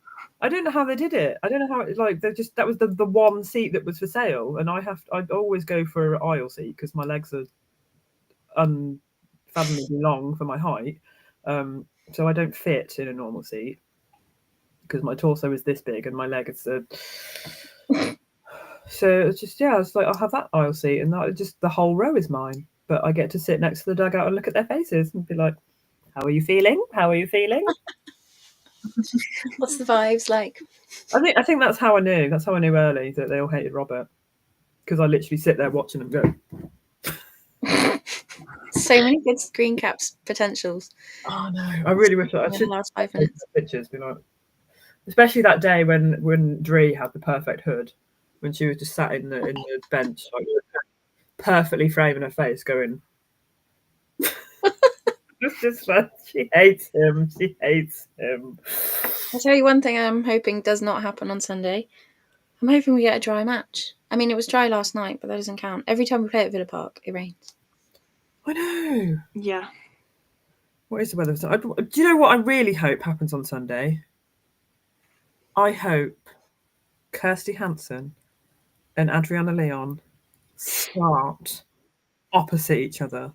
I don't know how they did it. I don't know how that was the one seat that was for sale, and I'd always go for an aisle seat because my legs are unfathomably long for my height, so I don't fit in a normal seat because my torso is this big and my leg is so it's just it's like I'll have that aisle seat and that just the whole row is mine, but I get to sit next to the dugout and look at their faces and be like, how are you feeling? What's the vibes like? I think that's how I knew. That's how I knew early that they all hated Robert, because I literally sit there watching them go. So many good screen caps potentials. Oh no, I really wish I In the should last 5 take minutes. pictures. Be like, especially that day when Dree had the perfect hood, when she was just sat in the bench, like perfectly framing her face, going. It's just like she hates him. She hates him. I'll tell you one thing I'm hoping does not happen on Sunday. I'm hoping we get a dry match. I mean, it was dry last night, but that doesn't count. Every time we play at Villa Park, it rains. I know. Yeah. What is the weather? Do you know what I really hope happens on Sunday? I hope Kirsty Hansen and Adriana Leon start opposite each other,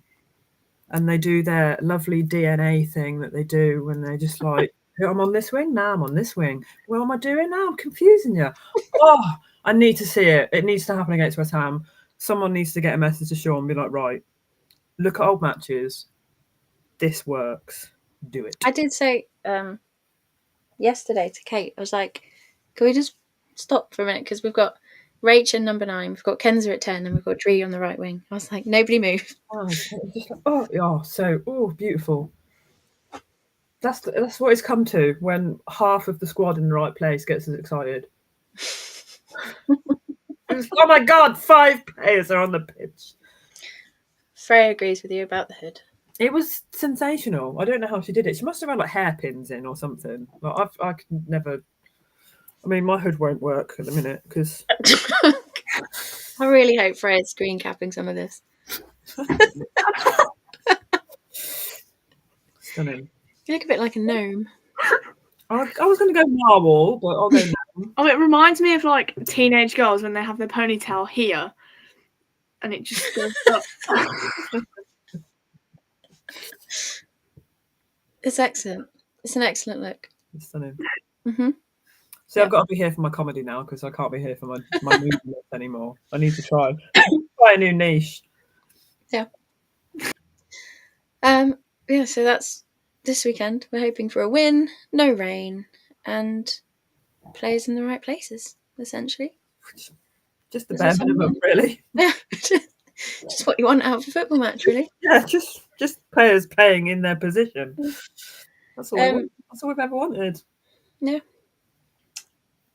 and they do their lovely DNA thing that they do when they just like, I'm on this wing, now I'm on this wing. What am I doing now? I'm confusing you. Oh, I need to see it. It needs to happen against West Ham. Someone needs to get a message to Sean and be like, right, look at old matches. This works. Do it. I did say yesterday to Kate, I was like, can we just stop for a minute? Because we've got Rach in number 9, we've got Kenza at 10, and we've got Dree on the right wing. I was like, nobody move. Oh, just like, oh, beautiful. That's what it's come to when half of the squad in the right place gets us excited. Oh my God, 5 players are on the pitch. Freya agrees with you about the hood. It was sensational. I don't know how she did it. She must have had like hairpins in or something. Like I could never. I mean, my hood won't work at the minute because I really hope Freya's screen capping some of this. Stunning. You look a bit like a gnome. I was going to go narwhal, but I'll go gnome. Oh, it reminds me of like teenage girls when they have their ponytail here, and it just goes up. It's excellent. It's an excellent look. It's stunning. Mm-hmm. See, I've got to be here for my comedy now because I can't be here for my movie anymore. I need to try a new niche. Yeah. So that's this weekend. We're hoping for a win, no rain, and players in the right places, essentially. Just the bare minimum, really. Yeah. Just what you want out of a football match, really. Yeah, just players playing in their position. That's all. That's all we've ever wanted. Yeah.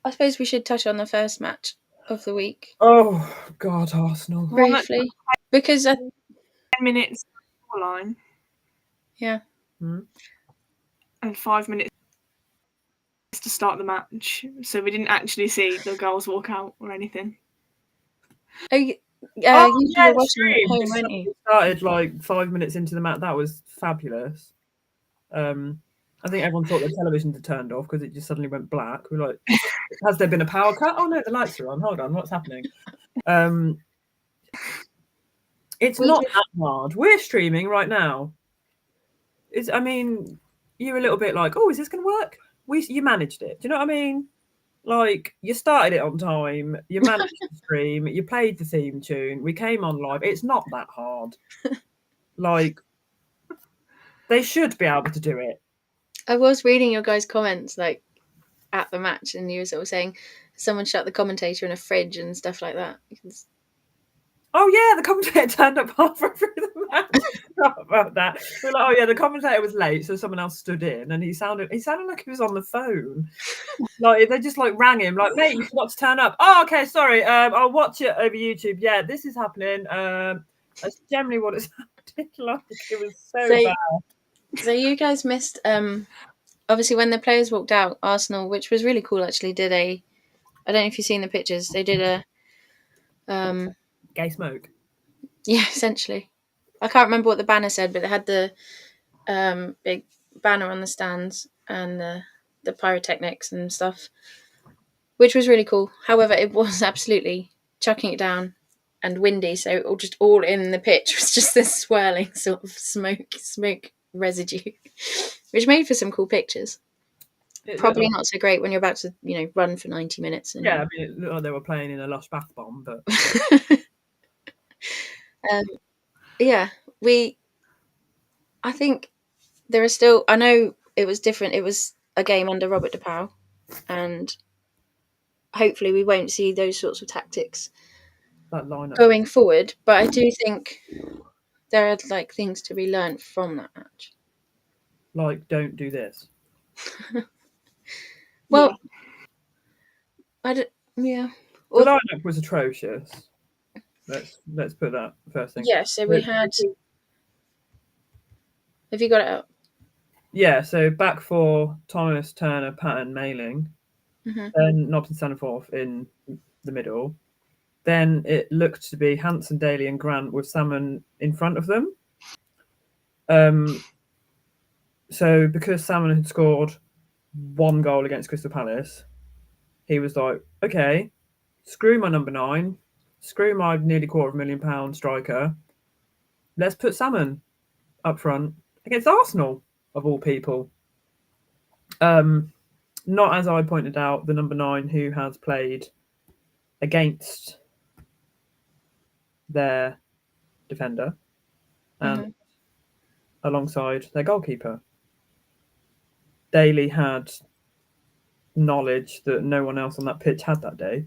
I suppose we should touch on the first match of the week. Oh God, Arsenal. Briefly. Because 10 minutes line. Yeah. Hmm. And 5 minutes to start the match. So we didn't actually see the girls walk out or anything. You were watching at home, weren't you? Started like 5 minutes into the match. That was fabulous. I think everyone thought the television had turned off because it just suddenly went black. We're like, has there been a power cut? Oh no, the lights are on. Hold on, what's happening? It's not that hard. We're streaming right now. I mean, you're a little bit like, oh, is this going to work? You managed it. Do you know what I mean? Like, you started it on time. You managed to stream. You played the theme tune. We came on live. It's not that hard. Like, they should be able to do it. I was reading your guys' comments like at the match, and you were sort of saying someone shut the commentator in a fridge and stuff like that. Oh yeah, the commentator turned up halfway through the match. Forgot about that. We're like, oh yeah, the commentator was late, so someone else stood in, and he sounded like he was on the phone. Like they just like rang him, like, mate, you forgot to turn up. Oh, okay, sorry. I'll watch it over YouTube. Yeah, this is happening. That's generally what it's happening. Like it was so bad. So you guys missed obviously when the players walked out, Arsenal, which was really cool actually, did I don't know if you've seen the pictures, they did a gay smoke. Yeah, essentially. I can't remember what the banner said, but they had the big banner on the stands and the pyrotechnics and stuff, which was really cool. However, it was absolutely chucking it down and windy, so all in the pitch was just this swirling sort of smoke residue, which made for some cool pictures. Probably not so great when you're about to, run for 90 minutes. Yeah, I mean, it looked like they were playing in a lush bath bomb, but I think there are still. I know it was different. It was a game under Robert DePau, and hopefully we won't see those sorts of tactics that lineup going forward. But I do think there are like things to be learned from that match. Like, don't do this. Well, I don't. Yeah. The lineup was atrocious. Let's put that first thing. Yeah. So we had. Have you got it up? Yeah. So back for Thomas, Turner, Patton, Mailing, then Nobson, Staniforth in the middle. Then it looked to be Hanson, Daly, and Grant with Salmon in front of them. So because Salmon had scored 1 goal against Crystal Palace, he was like, okay, screw my number 9, screw my nearly £250,000 striker. Let's put Salmon up front against Arsenal, of all people. Not, as I pointed out, the number 9 who has played against their defender and alongside their goalkeeper. Daly had knowledge that no one else on that pitch had that day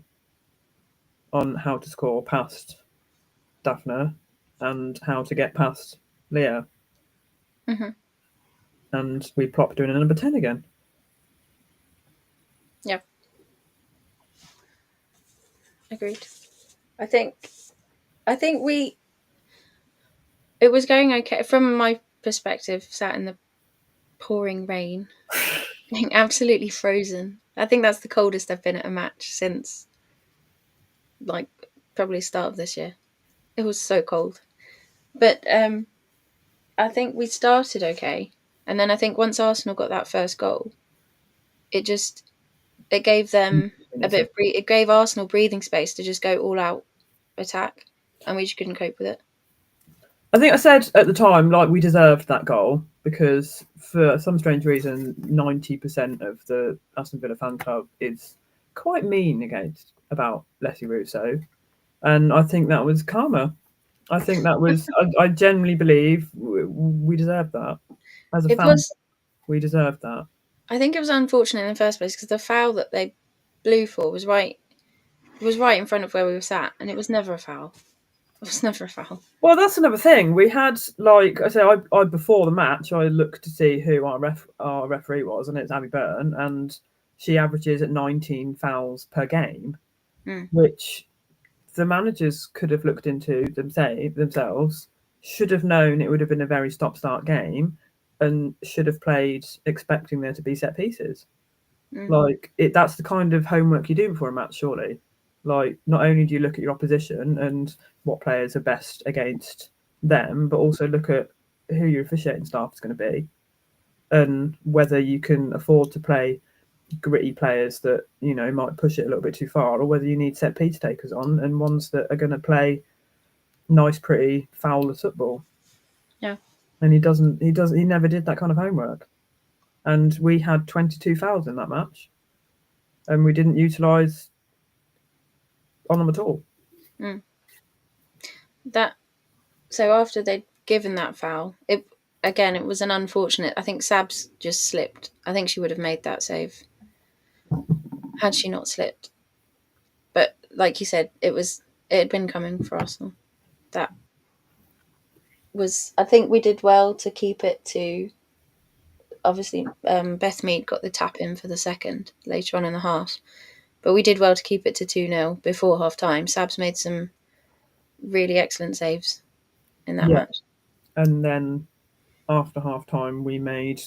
on how to score past Daphne and how to get past Leah. And we plopped doing a number 10 again. Yeah. Agreed. I think it was going okay from my perspective, sat in the pouring rain, being absolutely frozen. I think that's the coldest I've been at a match since like probably start of this year. It was so cold. But I think we started okay. And then I think once Arsenal got that first goal, it gave them it gave Arsenal breathing space to just go all out attack, and we just couldn't cope with it. I think I said at the time, like, we deserved that goal because for some strange reason, 90% of the Aston Villa fan club is quite mean about Leslie Russo. And I think that was karma. I think that was, I genuinely believe we deserved that. As a fan, we deserved that. I think it was unfortunate in the first place because the foul that they blew for was right in front of where we were sat, and it was never a foul. It was never a foul. Well, that's another thing. We had, like I say, I before the match, I looked to see who our referee was, and it's Abby Byrne, and she averages at 19 fouls per game, which the managers could have looked into themselves, should have known it would have been a very stop-start game, and should have played expecting there to be set pieces. Like, that's the kind of homework you do before a match, surely. Like, not only do you look at your opposition and what players are best against them, but also look at who your officiating staff is going to be and whether you can afford to play gritty players that, you know, might push it a little bit too far, or whether you need set piece takers on and ones that are going to play nice, pretty, foul football. Yeah. And he never did that kind of homework. And we had 22 fouls in that match, and we didn't utilise on them at all. So after they'd given that foul, it was an unfortunate. I think Sabs just slipped. I think she would have made that save had she not slipped. But like you said, it had been coming for Arsenal. That was, I think we did well to keep it to. Obviously, Beth Mead got the tap in for the second later on in the half, but we did well to keep it to 2-0 before half time. Sabs made some really excellent saves in that match. And then after half time, we made,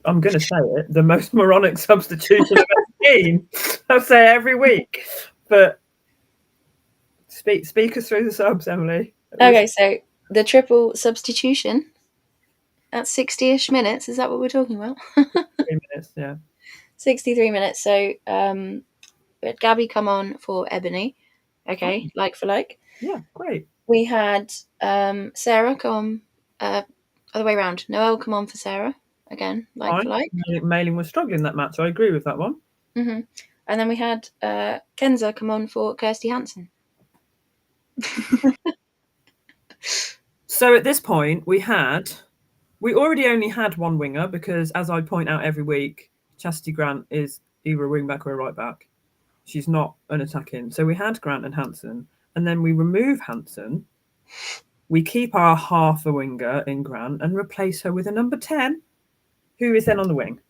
I'm going to say it, the most moronic substitution I've ever seen. I'll say it every week. But speak us through the subs, Emily. Okay, so the triple substitution at 60-ish minutes. Is that what we're talking about? 3 minutes, yeah. 63 minutes. So we had Gabby come on for Ebony. Okay, like for like. Yeah, great. We had Sarah come other way around. Noelle come on for Sarah. Again, like for like. Mailing was struggling that match. I agree with that one. Mm-hmm. And then we had Kenza come on for Kirsty Hansen. So at this point, we already only had one winger because, as I point out every week, Chastity Grant is either a wing back or a right back. She's not an attacking. So we had Grant and Hansen, and then we remove Hansen we keep our half a winger in Grant and replace her with a number 10, who is then on the wing.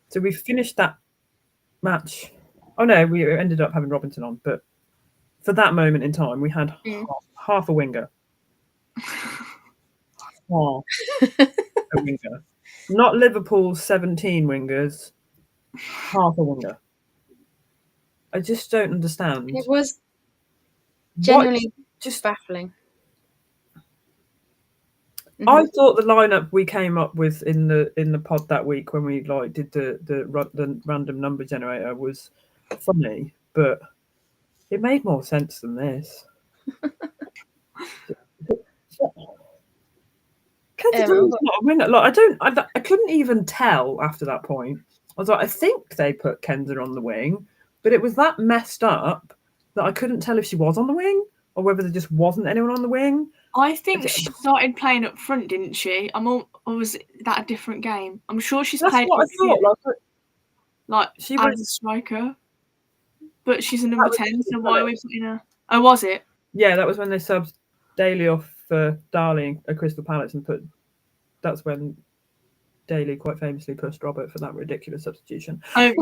So we finished that match. Oh no, we ended up having Robinson on, but for that moment in time, we had half a winger. Half a winger. Not Liverpool's 17 wingers, half a winger. I just don't understand. It was genuinely just baffling. I thought the lineup we came up with in the pod that week when we like did the random number generator was funny, but it made more sense than this. Kenza not a winner. Like I couldn't even tell after that point. I was like, I think they put Kenza on the wing, but it was that messed up that I couldn't tell if she was on the wing or whether there just wasn't anyone on the wing. I think she started playing up front, didn't she? Or was that a different game? I'm sure she's played. What I thought. Like she was a striker, but she's a number 10. So why are we putting her? Oh, was it? Yeah, that was when they subbed Daly off for Darling at Crystal Palace and put. That's when Daly quite famously pushed Robert for that ridiculous substitution. Oh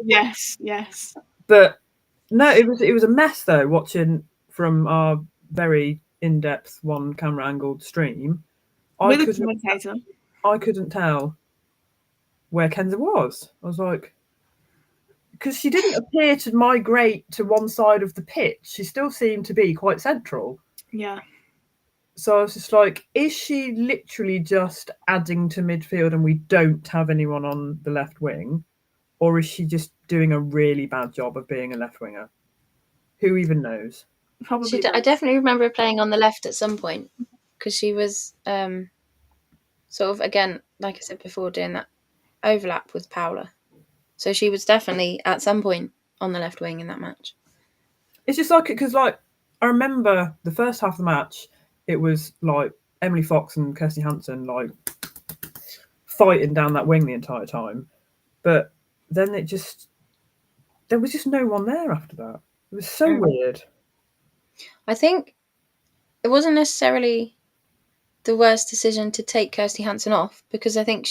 yes, yes. But no, it was a mess though. Watching from our very in-depth one camera angled stream, I couldn't tell where Kenza was. I was like, because she didn't appear to migrate to one side of the pitch. She still seemed to be quite central. Yeah. So I was just like, is she literally just adding to midfield and we don't have anyone on the left wing? Or is she just doing a really bad job of being a left winger? Who even knows? Probably. I definitely remember her playing on the left at some point because she was sort of, again, like I said before, doing that overlap with Paula. So she was definitely at some point on the left wing in that match. It's just like, because like I remember the first half of the match, it was like Emily Fox and Kirsty Hansen like fighting down that wing the entire time. But then there was just no one there after that. It was so weird. I think it wasn't necessarily the worst decision to take Kirsty Hansen off because I think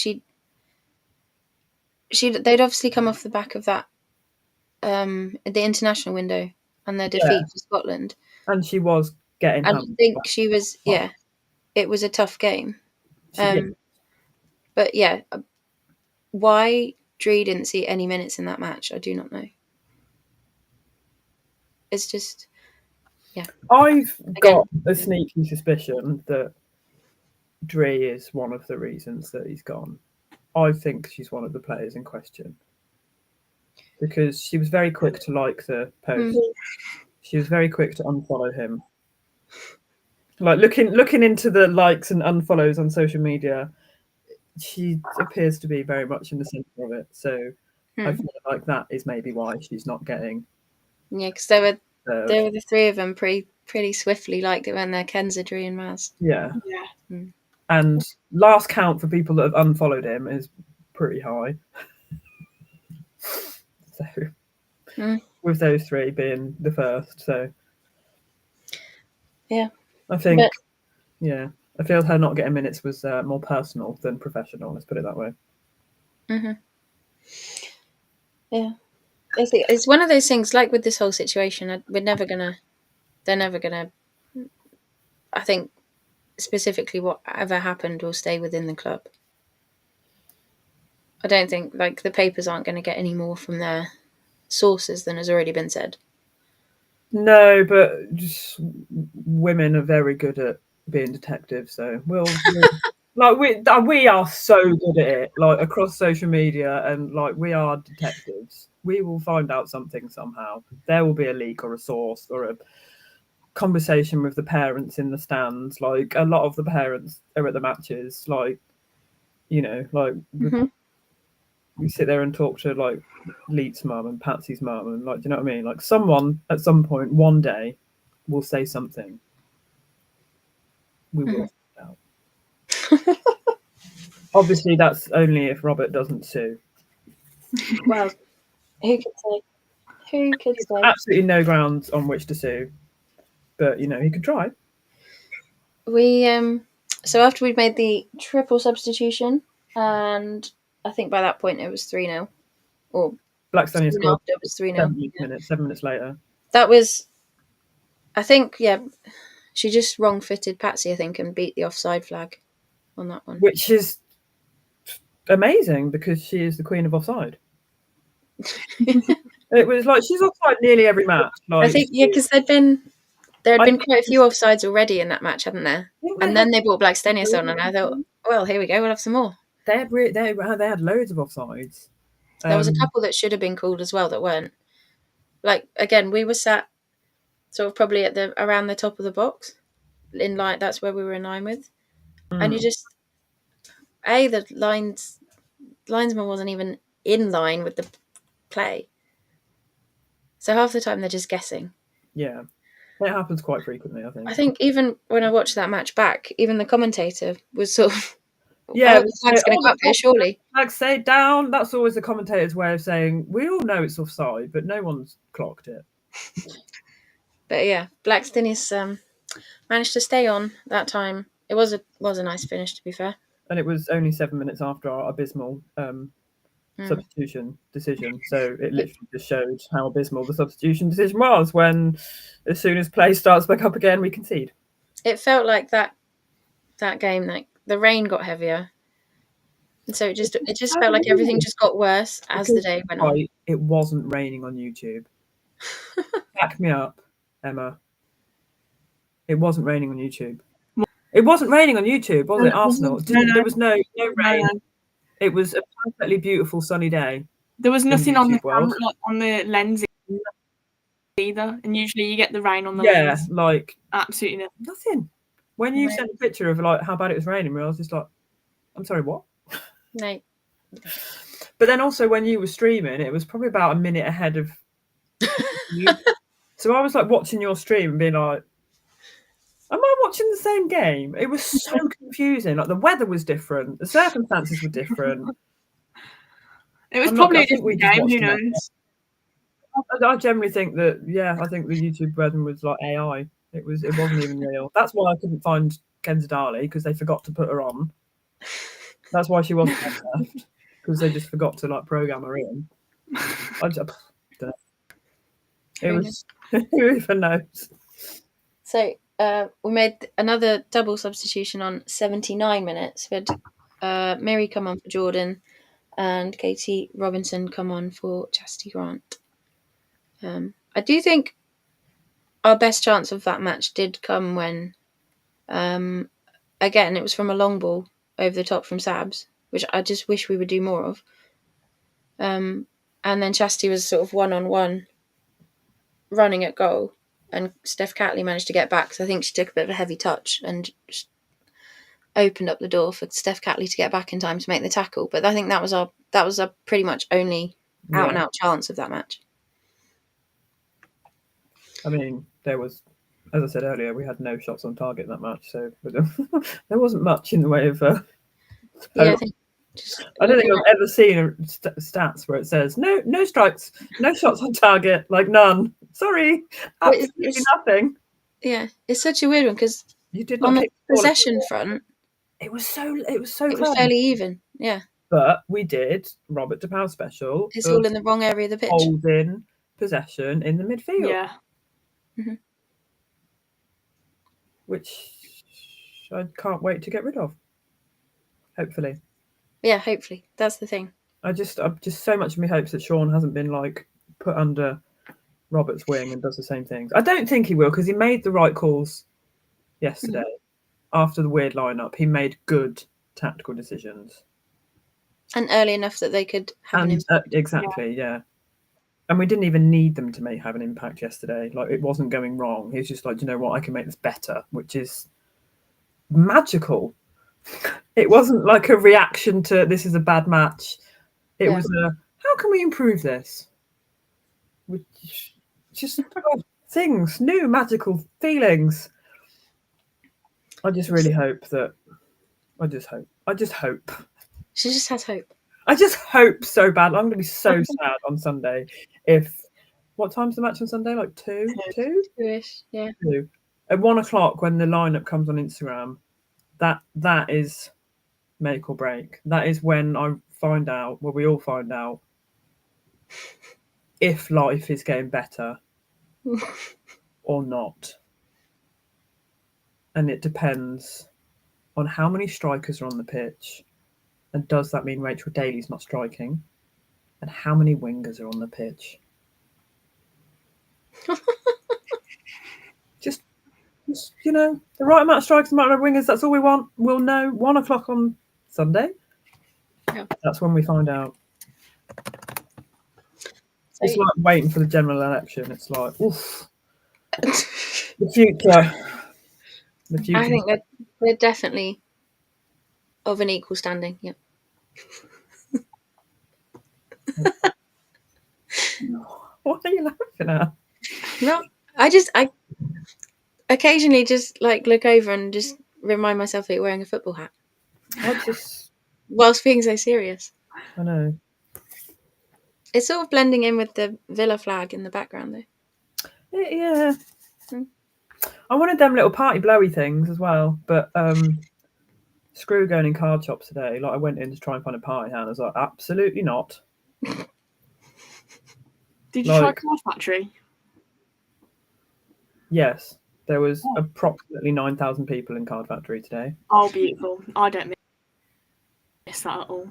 they'd obviously come off the back of that the international window and their defeat for Scotland. And she was getting. And I think she was. Yeah, it was a tough game. But yeah, why Dree didn't see any minutes in that match, I do not know. It's just, yeah. I've got a sneaky suspicion that Dree is one of the reasons that he's gone. I think she's one of the players in question because she was very quick to like the post. She was very quick to unfollow him. Like looking into the likes and unfollows on social media, she appears to be very much in the centre of it. So I feel like that is maybe why she's not getting. Yeah, because they were the three of them pretty swiftly liked it when they're Kenza, Dree and Maz. Yeah. And last count for people that have unfollowed him is pretty high. So with those three being the first, so yeah, I think I feel her not getting minutes was more personal than professional. Let's put it that way. Yeah, it's one of those things. Like with this whole situation, they're never gonna. I think specifically whatever happened will stay within the club. I don't think like the papers aren't going to get any more from their sources than has already been said. No, but just women are very good at being detectives, so we'll like we are so good at it, like across social media, and like we are detectives. We will find out something somehow. There will be a leak or a source or a conversation with the parents in the stands. Like a lot of the parents are at the matches, like like we sit there and talk to like Leet's mum and Patsy's mum, and like, do you know what I mean? Like someone at some point one day will say something. We will find out. Obviously, that's only if Robert doesn't sue. Well, who could say? Who could say? Absolutely no grounds on which to sue, but he could try. We so after we'd made the triple substitution, and I think by that point it was 3-0, or Blackstone soon scored after it was 3-0. 7 minutes later. That was, I think, she just wrong-fitted Patsy, I think, and beat the offside flag on that one. Which is amazing because she is the queen of offside. It was like she's offside nearly every match. Like, I think, because there had been quite a few offsides already in that match, hadn't there? And then they brought Blackstenius on, and I thought, well, here we go, we'll have some more. They had loads of offsides. There was a couple that should have been called as well that weren't. Like, again, we were sat sort of probably at around the top of the box, in line. That's where we were in line with, and you just the linesman wasn't even in line with the play. So half the time they're just guessing. Yeah, it happens quite frequently, I think. I think even when I watched that match back, even the commentator was sort of, yeah, flag's going to come here, surely. Flag say down. That's always the commentator's way of saying, we all know it's offside, but no one's clocked it. But yeah, Blackstenius managed to stay on that time. It was a nice finish, to be fair. And it was only 7 minutes after our abysmal substitution decision. So it literally just showed how abysmal the substitution decision was, when as soon as play starts back up again, we concede. It felt like that game, like the rain got heavier. And so it just felt like everything just got worse as the day went on. It wasn't raining on YouTube. Back me up, Emma. It wasn't raining on YouTube. It wasn't raining on YouTube, was it, Arsenal? There was no rain. It was a perfectly beautiful sunny day. There was nothing on the lens either, and usually you get the rain on the lens. Yeah, like absolutely nothing. When you sent a picture of like how bad it was raining, I was just like, I'm sorry, what? No. But then also when you were streaming, it was probably about a minute ahead of you. So I was like watching your stream and being like, am I watching the same game? It was so confusing. Like the weather was different, the circumstances were different. It was probably a different game, who knows? I generally think that, I think the YouTube version was like AI. It wasn't even real. That's why I couldn't find Kenzadali, because they forgot to put her on. That's why she wasn't left, because they just forgot to like program her in. I don't know. It was who even knows? So we made another double substitution on 79 minutes. We had Mary come on for Jordan, and Katie Robinson come on for Chastity Grant. I do think our best chance of that match did come when, again, it was from a long ball over the top from Sabs, which I just wish we would do more of. And then Chastity was sort of one-on-one running at goal, and Steph Catley managed to get back. So I think she took a bit of a heavy touch and just opened up the door for Steph Catley to get back in time to make the tackle. But I think that was our pretty much only out-and-out chance of that match. I mean, there was, as I said earlier, we had no shots on target in that match, so there wasn't much in the way of. I don't think I've ever seen stats where it says no strikes, no shots on target, like none. Sorry, absolutely nothing. Yeah, it's such a weird one because you did not on the possession front. It was so fairly even, yeah. But we did Robert DePau special. It's all in the wrong area of the pitch. Holding possession in the midfield. Yeah. Mm-hmm. Which I can't wait to get rid of. Hopefully. Yeah, hopefully. That's the thing. I've just so much of me hopes that Sean hasn't been like put under Robert's wing and does the same things. I don't think he will, because he made the right calls yesterday. Mm-hmm. After the weird lineup, he made good tactical decisions. And early enough that they could have an impact. Exactly, yeah. And we didn't even need them to have an impact yesterday. Like, it wasn't going wrong. He was just like, you know what, I can make this better, which is magical. It wasn't like a reaction to this is a bad match. It was how can we improve this? Which just things, new magical feelings. I just really hope that. I just hope. She just has hope. I just hope so bad. I'm going to be so sad on Sunday if. What time's the match on Sunday? Like 2? 2? 2-ish, yeah. 2. at 1 o'clock when the lineup comes on Instagram, that is make or break. That is when I find out, well, we all find out if life is getting better or not. And it depends on how many strikers are on the pitch, and does that mean Rachel Daly's not striking, and how many wingers are on the pitch. just the right amount of strikers, the right amount of wingers, that's all we want. We'll know 1 o'clock on Sunday. Yeah. That's when we find out. It's like waiting for the general election. It's like, oof. The future. I think they're definitely of an equal standing. Yep. What are you laughing at? No, I occasionally just like look over and just remind myself that you're wearing a football hat. Whilst being so serious. I know. It's sort of blending in with the Villa flag in the background, though. Yeah. I wanted them little party blowy things as well, but screw going in card shops today. Like, I went in to try and find a party hat, and I was like, absolutely not. Did you try Card Factory? Yes. There was approximately 9,000 people in Card Factory today. Oh, beautiful. I don't miss that at all.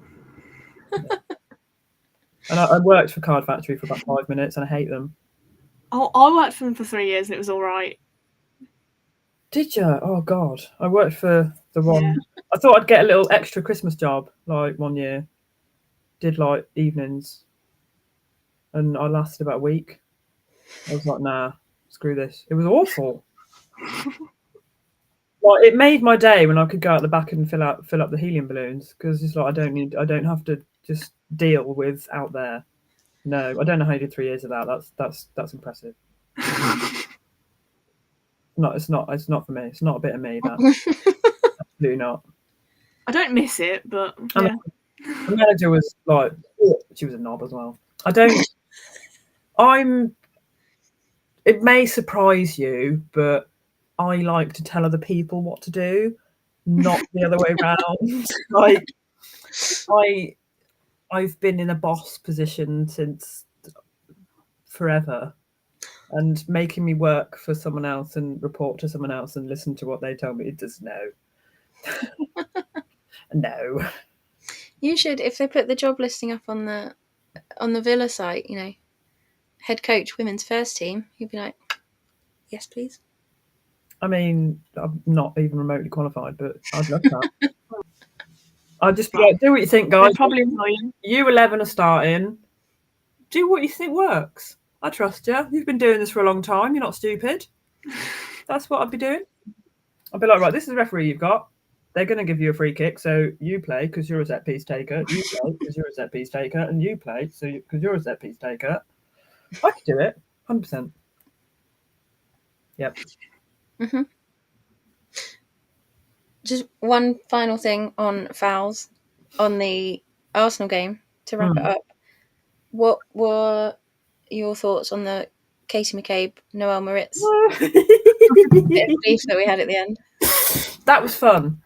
And I worked for Card Factory for about 5 minutes, and I hate them. Oh, I worked for them for 3 years, and it was all right. Did you? Oh, God. I worked for the one... Yeah. I thought I'd get a little extra Christmas job, like, one year. Did, like, evenings. And I lasted about a week. I was like, nah, screw this. It was awful. Like, it made my day when I could go out the back and fill up the helium balloons, because it's like I don't have to just deal with out there. No, I don't know how you did 3 years of that. That's impressive. No, it's not for me. It's not a bit of me. That absolutely not. I don't miss it, but yeah. The manager was like, she was a knob as well. It may surprise you, but I like to tell other people what to do, not the other way around. Like, I've been in a boss position since forever, and making me work for someone else and report to someone else and listen to what they tell me, it does no. No. You should, if they put the job listing up on the Villa site, head coach women's first team, you'd be like, yes, please. I mean, I'm not even remotely qualified, but I'd love that. I'd just be like, do what you think, guys. They're probably annoying. You 11 are starting. Do what you think works. I trust you. You've been doing this for a long time. You're not stupid. That's what I'd be doing. I'd be like, right, this is the referee you've got. They're going to give you a free kick, so you play because you're a set piece taker. You play because you're a set piece taker, and you play because you're a set piece taker. I could do it, 100%. Yep. Mm-hmm. Just one final thing on fouls on the Arsenal game to wrap it up. What were your thoughts on the Katie McCabe, Noelle Moritz beef that we had at the end? That was fun.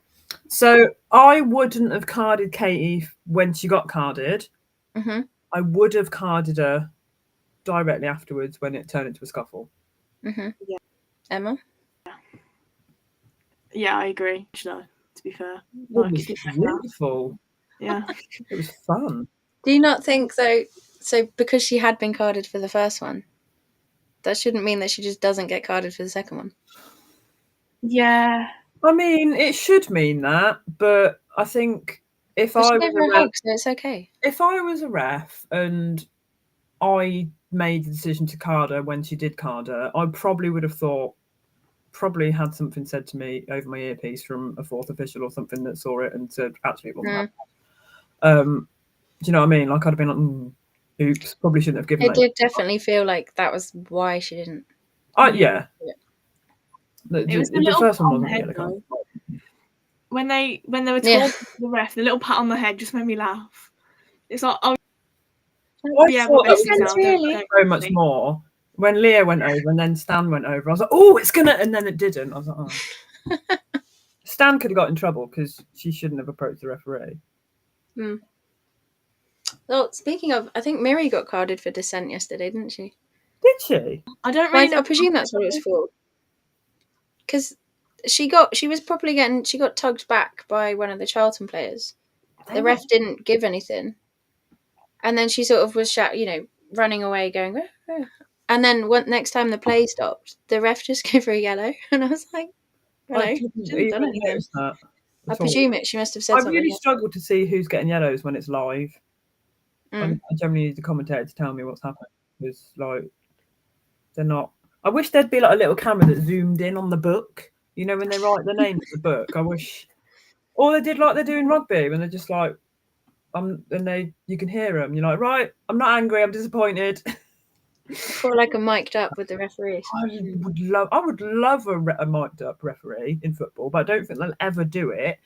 So I wouldn't have carded Katie when she got carded. Mm-hmm. I would have carded her directly afterwards when it turned into a scuffle. Mm-hmm. Yeah. Emma? Yeah, I agree. To be fair, It was beautiful. Yeah, it was fun. Do you not think so because she had been carded for the first one, that shouldn't mean that she just doesn't get carded for the second one? Yeah. I mean, it should mean that, but I think if I was a ref, so it's okay. If I was a ref and I made the decision to card her when she did card her, I probably would have probably had something said to me over my earpiece from a fourth official or something that saw it and said, actually, it wasn't happening. Do you know what I mean? Like, I'd have been like, oops, probably shouldn't have given it. It did definitely feel like that was why she didn't. Yeah. It was the first one wasn't yellow card. When they were talking to the ref, the little pat on the head just made me laugh. It's like, I thought that was very much more When Leah went over and then Stan went over, I was like, oh, it's gonna, and then it didn't. I was like, oh. Stan could have got in trouble because she shouldn't have approached the referee. Well, speaking of, I think Miri got carded for dissent yesterday, didn't she? Did she? I don't really know. I presume that's what it was for. Because she was probably she got tugged back by one of the Charlton players. The ref didn't give anything. And then she sort of was running away going, "Ah, ah." And then next time the play stopped, the ref just gave her a yellow. And I was like, hello, I she didn't hadn't done even anything. notice that. I presume she must have said I something. really struggle to see who's getting yellows when it's live. I generally need the commentator to tell me what's happening because, like, they're not. I wish there'd be like a little camera that zoomed in on the book. You know, when they write the names of the book. I wish, or they did like they do in rugby when they're just like, and you can hear them. You're like, right, I'm not angry, I'm disappointed. Or like a mic'd up with the referee. I would love a mic'd up referee in football, but I don't think they'll ever do it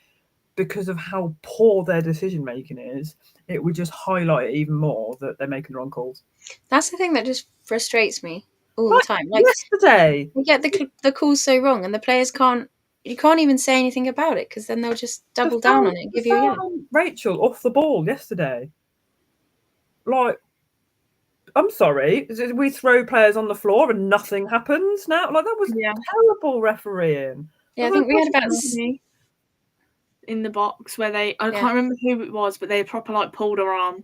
because of how poor their decision making is. It would just highlight it even more that they're making the wrong calls. That's the thing that just frustrates me all the time. Like yesterday, we get the calls so wrong, and the players can't. You can't even say anything about it because then they'll just double down on it and give you a yellow. Rachel off the ball yesterday. Like, I'm sorry, we throw players on the floor and nothing happens now. Like, that was terrible refereeing. Yeah, I think we had about in the box where I can't remember who it was, but they proper like pulled her arm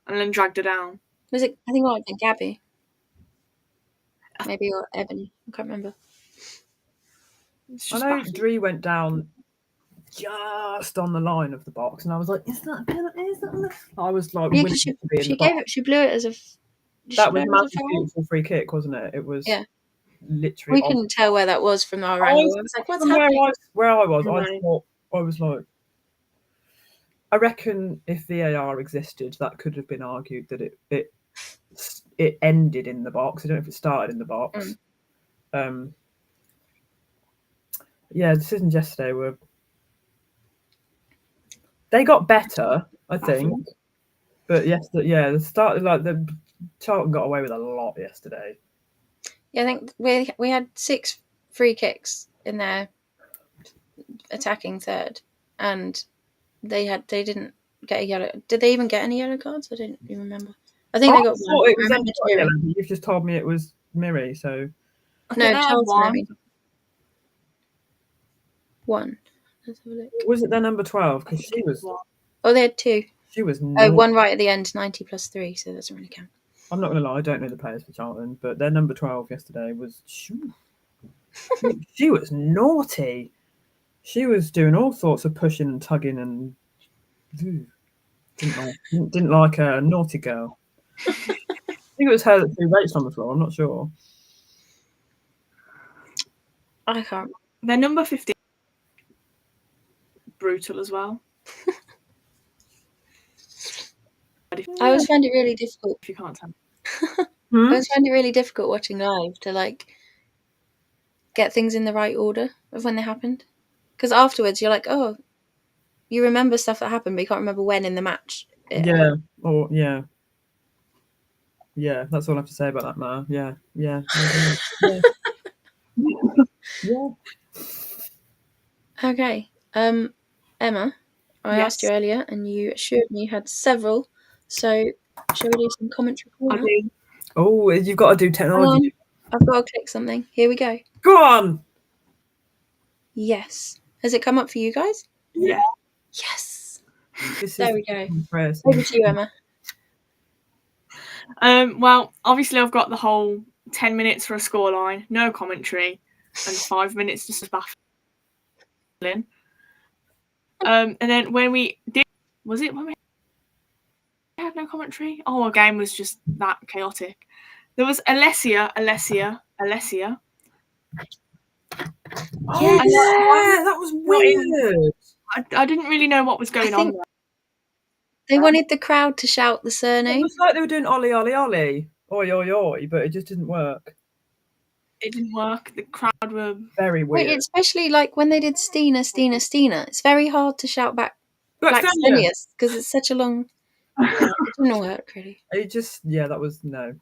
and then dragged her down. Was it? I think it might have been Gabby, maybe, or Ebony. I can't remember. I know Dree went down just on the line of the box, and I was like, "Is that a penalty? Is that?" I was like, yeah, she blew it as a. That was a beautiful free kick, wasn't it? It was. Yeah. Literally. We couldn't tell where that was from our angle. I was like, "What's happening?" Where I was, I was like, I reckon if VAR existed, that could have been argued that it ended in the box. I don't know if it started in the box. Yeah, decisions yesterday they got better, I think. But the start, like, the Charlton got away with a lot yesterday. Yeah, I think we had 6 free kicks in their attacking third, and they didn't get a yellow. Did they even get any yellow cards? I don't even remember. I think they got one. It was You've just told me it was Miri, so no, Charlton. One. Let's have a look. Was it their number 12? Because she was. Oh, they had 2. She was. One right at the end, 90 plus 3, so that doesn't really count. I'm not going to lie, I don't know the players for Charlton, but their number 12 yesterday was. She was naughty. She was doing all sorts of pushing and tugging and. Didn't like a naughty girl. I think it was her that threw Rachel on the floor, I'm not sure. I can't. Their number 15. Brutal as well. I always find it really difficult. If you can't tell. I always find it really difficult watching live to like get things in the right order of when they happened. Because afterwards you're like, oh, you remember stuff that happened, but you can't remember when in the match. Yeah, that's all I have to say about that, Ma. Yeah. Okay. Emma, I asked you earlier, and you assured me you had several. So, shall we do some commentary? Oh, you've got to do technology. I've got to click something. Here we go. Go on. Yes. Has it come up for you guys? Yeah. Yes. There we go. Over to you, Emma. Well, obviously I've got the whole 10 minutes for a scoreline, no commentary, and 5 minutes just baffling. And then when we did, was it when we had no commentary? Oh, our game was just that chaotic. There was Alessia. Oh, yeah, that was weird. I didn't really know what was going on there. They wanted the crowd to shout the surname. It was like they were doing Ollie, Ollie, Ollie, oi, oi, oi, but it just didn't work. It didn't work. The crowd were very weird. Wait, especially like when they did Stina. It's very hard to shout back Blackstenius because it's such a long. It didn't work really. It just, that was no.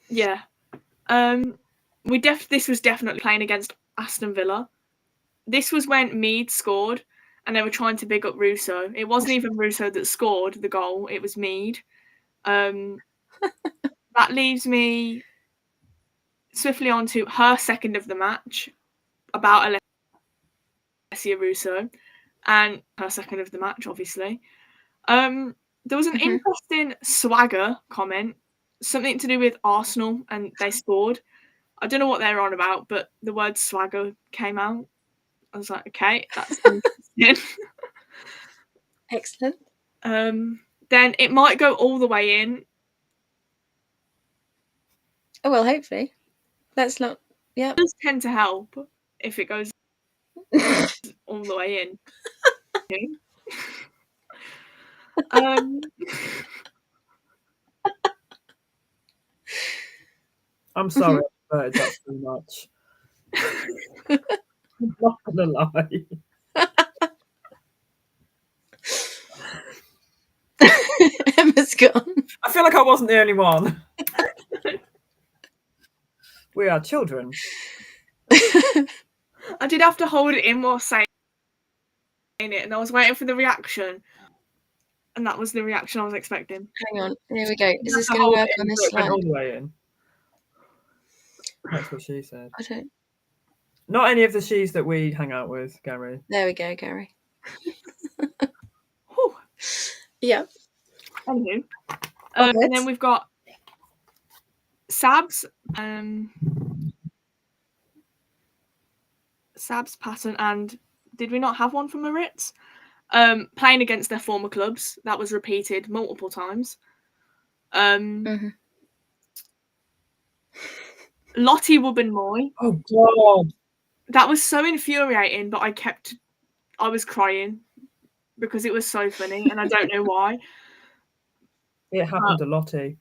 Yeah. This was definitely playing against Aston Villa. This was when Mead scored and they were trying to big up Russo. It wasn't even Russo that scored the goal, it was Mead. That leaves me swiftly on to her second of the match, about Alessia Russo, and her second of the match, obviously. There was an interesting swagger comment, something to do with Arsenal, and they scored. I don't know what they're on about, but the word swagger came out. I was like, okay, that's interesting. Excellent. Then it might go all the way in. Oh, well, hopefully. That's not... Yeah. It does tend to help if it goes all the way in. I'm sorry, but that's too much. I'm not gonna lie. Emma's gone. I feel like I wasn't the only one. We are children. I did have to hold it in while saying it, and I was waiting for the reaction. And that was the reaction I was expecting. Hang on, here we go. Is this going to work on this slide? All the way in. That's what she said. I don't... Not any of the she's that we hang out with, Gary. There we go, Gary. Yeah. Anywho. And then we've got Sabs, Patton, and did we not have one from Emirates? Playing against their former clubs. That was repeated multiple times. Lottie Wubben-Moy. Oh, God. That was so infuriating, but I was crying because it was so funny, and I don't know why. It happened to Lottie.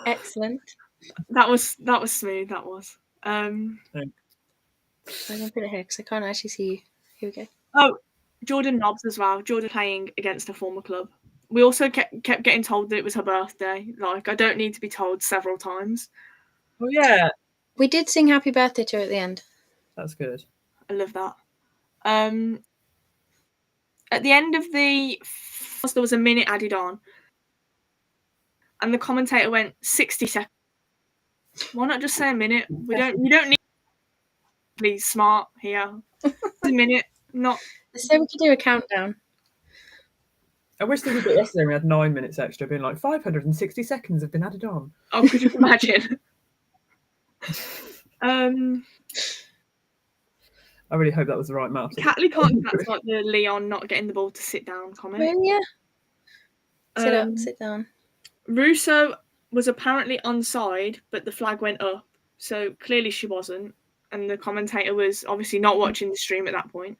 Excellent. That was smooth. That was. I'm gonna put it here because I can't actually see you. Here we go. Oh, Jordan Nobbs as well. Jordan playing against a former club. We also kept getting told that it was her birthday. Like, I don't need to be told several times. Oh yeah. We did sing happy birthday to her at the end. That's good. I love that. At the end of there was a minute added on, and the commentator went 60 seconds. Why not just say a minute? You don't need to be smart here. A minute, not. So we could do a countdown. I wish they did it yesterday. We had 9 minutes extra, being like 560 seconds have been added on. Oh, could you imagine? I really hope that was the right math. Catley can't. That's like the Leon not getting the ball to sit down comment. Well, yeah. Sit up, sit down. Russo was apparently onside, but the flag went up, so clearly she wasn't. And the commentator was obviously not watching the stream at that point.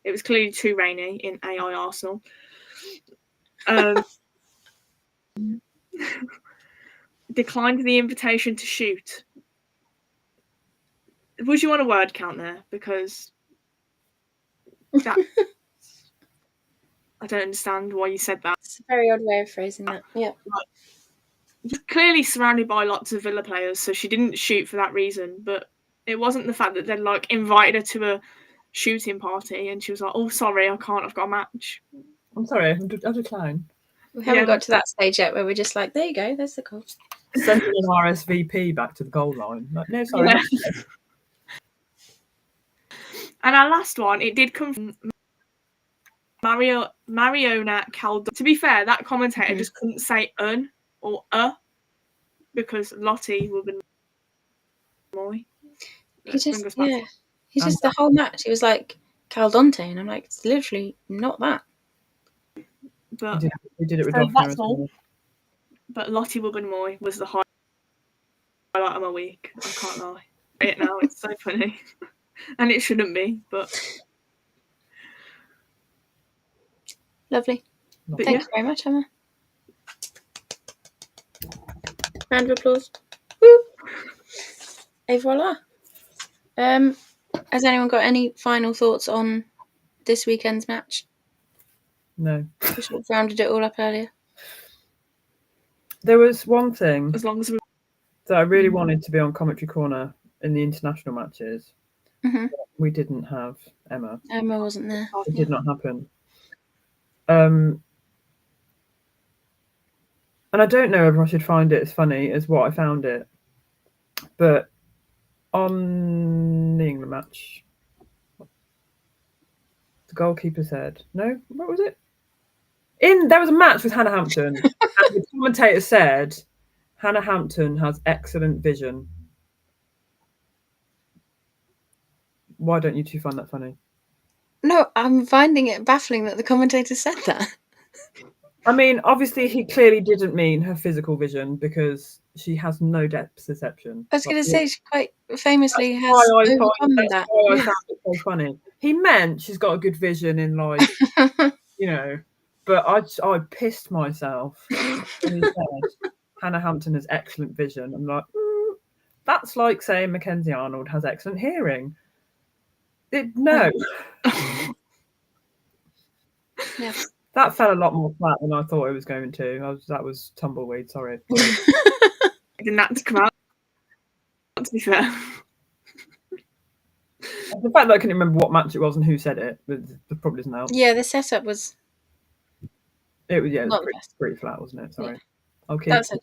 It was clearly too rainy in AI Arsenal. Declined the invitation to shoot. Would you want a word count there? Because that I don't understand why you said that. It's a very odd way of phrasing that. Yeah. You're clearly surrounded by lots of Villa players, so she didn't shoot for that reason. But it wasn't the fact that they'd like invited her to a shooting party and she was like, "Oh, sorry, I can't. I've got a match." I'm sorry, I decline. We haven't got to that stage yet where we're just like, there you go, there's the goal. Sending an RSVP back to the goal line. Like, no, sorry. Yeah. And our last one, it did come from Mariona Caldon. To be fair, that commentator just couldn't say "un" or because Lottie would have been more. He just the whole match. He was like Caldonte, and I'm like, it's literally not that. But he did it with that's all. But Lottie Wubben-Moy was the highlight of my week. I can't lie. It now, it's so funny. And it shouldn't be, but lovely. But thank you very much, Emma. Round of applause. Woo! Et voila. Has anyone got any final thoughts on this weekend's match? No. We should have rounded it all up earlier. There was one thing as long as we. that I really wanted to be on Commentary Corner in the international matches. Mhm. We didn't have Emma. Emma wasn't there. It did not happen. And I don't know if I should find it as funny as what I found it, but on the England match, the goalkeeper said, "No, what was it? There was a match with Hannah Hampton, and the commentator said, Hannah Hampton has excellent vision." Why don't you two find that funny? No, I'm finding it baffling that the commentator said that. I mean, obviously, he clearly didn't mean her physical vision because she has no depth perception. I was going to say she quite famously has Why overcome that. I found it so funny. He meant she's got a good vision in life, you know. But I pissed myself when he said Hannah Hampton has excellent vision. I'm like, that's like saying Mackenzie Arnold has excellent hearing. No. Yeah. That fell a lot more flat than I thought it was going to. That was tumbleweed, sorry. Didn't that to come out, to be fair. The fact that I couldn't remember what match it was and who said it, the problem isn't out. Yeah, the setup was. It was Not pretty flat, wasn't it? Sorry. Yeah. I'll keep. That's okay.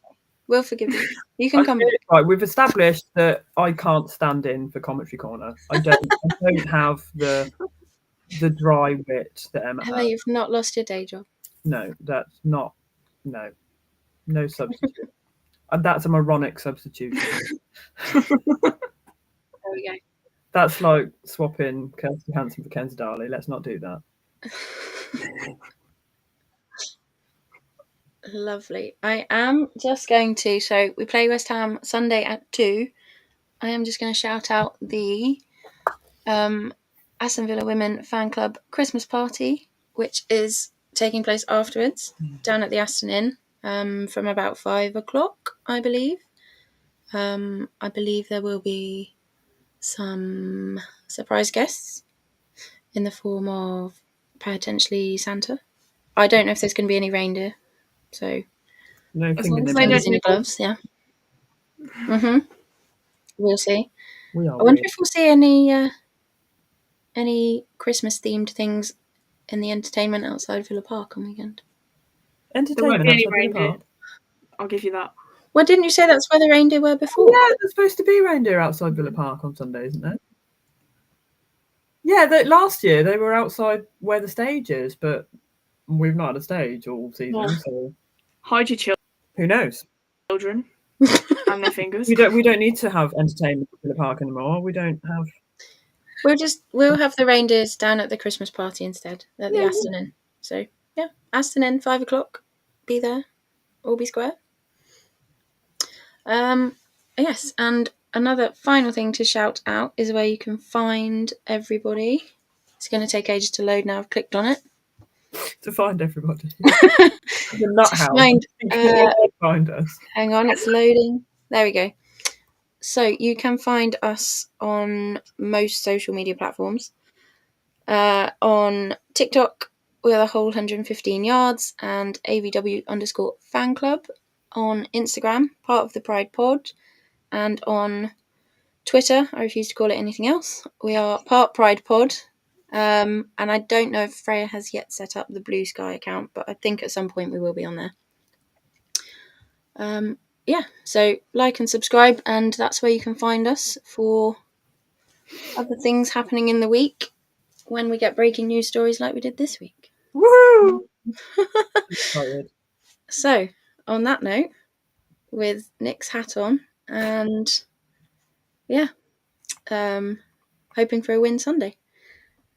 We'll forgive you. You can come back. Right, we've established that I can't stand in for Commentary Corner. I don't have the dry wit that Emma Emma, has. you've not lost your day job. No, that's not. No substitute. And that's a moronic substitution. There we go. That's like swapping Kirsty Hanson for Kenzie Darley. Let's not do that. Lovely. I am just going to. So we play West Ham Sunday at 2. I am just going to shout out the Aston Villa Women Fan Club Christmas party, which is taking place afterwards down at the Aston Inn from about 5 o'clock, I believe. I believe there will be some surprise guests in the form of potentially Santa. I don't know if there's going to be any reindeer, so No As long finger as they nipples. don't any gloves, yeah. We'll see. We are I wonder weird. if we'll see any Christmas themed things in the entertainment outside Villa Park on weekend. There won't Entertainment be any outside Villa reindeer. Park. I'll give you that. Well, didn't you say that's where the reindeer were before? Yeah, there's supposed to be reindeer outside Villa Park on Sunday, isn't there? Yeah, last year they were outside where the stage is, but we've not had a stage all season, Yeah. so Hide your who knows? children and their fingers. We don't need to have entertainment at Villa Park anymore. We don't have. We'll have the reindeers down at the Christmas party instead at the Yeah. Aston Inn. So yeah, Aston Inn 5 o'clock. Be there, Orby Square. Yes, and another final thing to shout out is where you can find everybody. It's going to take ages to load now. I've clicked on it. To find everybody. The nut house. Find us. Hang on, it's loading. There we go. So you can find us on most social media platforms. On TikTok, we're the whole 115 yards and AVW_fan club. On Instagram, part of the Pride Pod. And on Twitter, I refuse to call it anything else, we are part Pride Pod. And I don't know if Freya has yet set up the Blue Sky account, but I think at some point we will be on there. Yeah, so like and subscribe, and that's where you can find us for other things happening in the week when we get breaking news stories like we did this week. Woo! Excited. So, on that note, with Nick's hat on, and yeah, hoping for a win Sunday.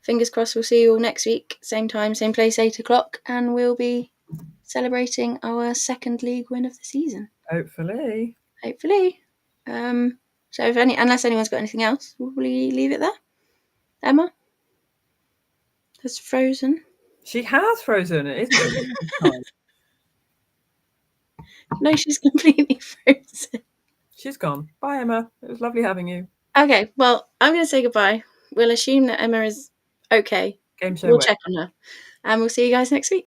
Fingers crossed we'll see you all next week, same time, same place, 8 o'clock, and we'll be celebrating our second league win of the season. Hopefully. So unless anyone's got anything else, will we leave it there? Emma has frozen. She has frozen. It isn't. No, she's completely frozen. She's gone. Bye, Emma. It was lovely having you. Okay, well, I'm going to say goodbye. We'll assume that Emma is okay. Game show. We'll check on her. And we'll see you guys next week.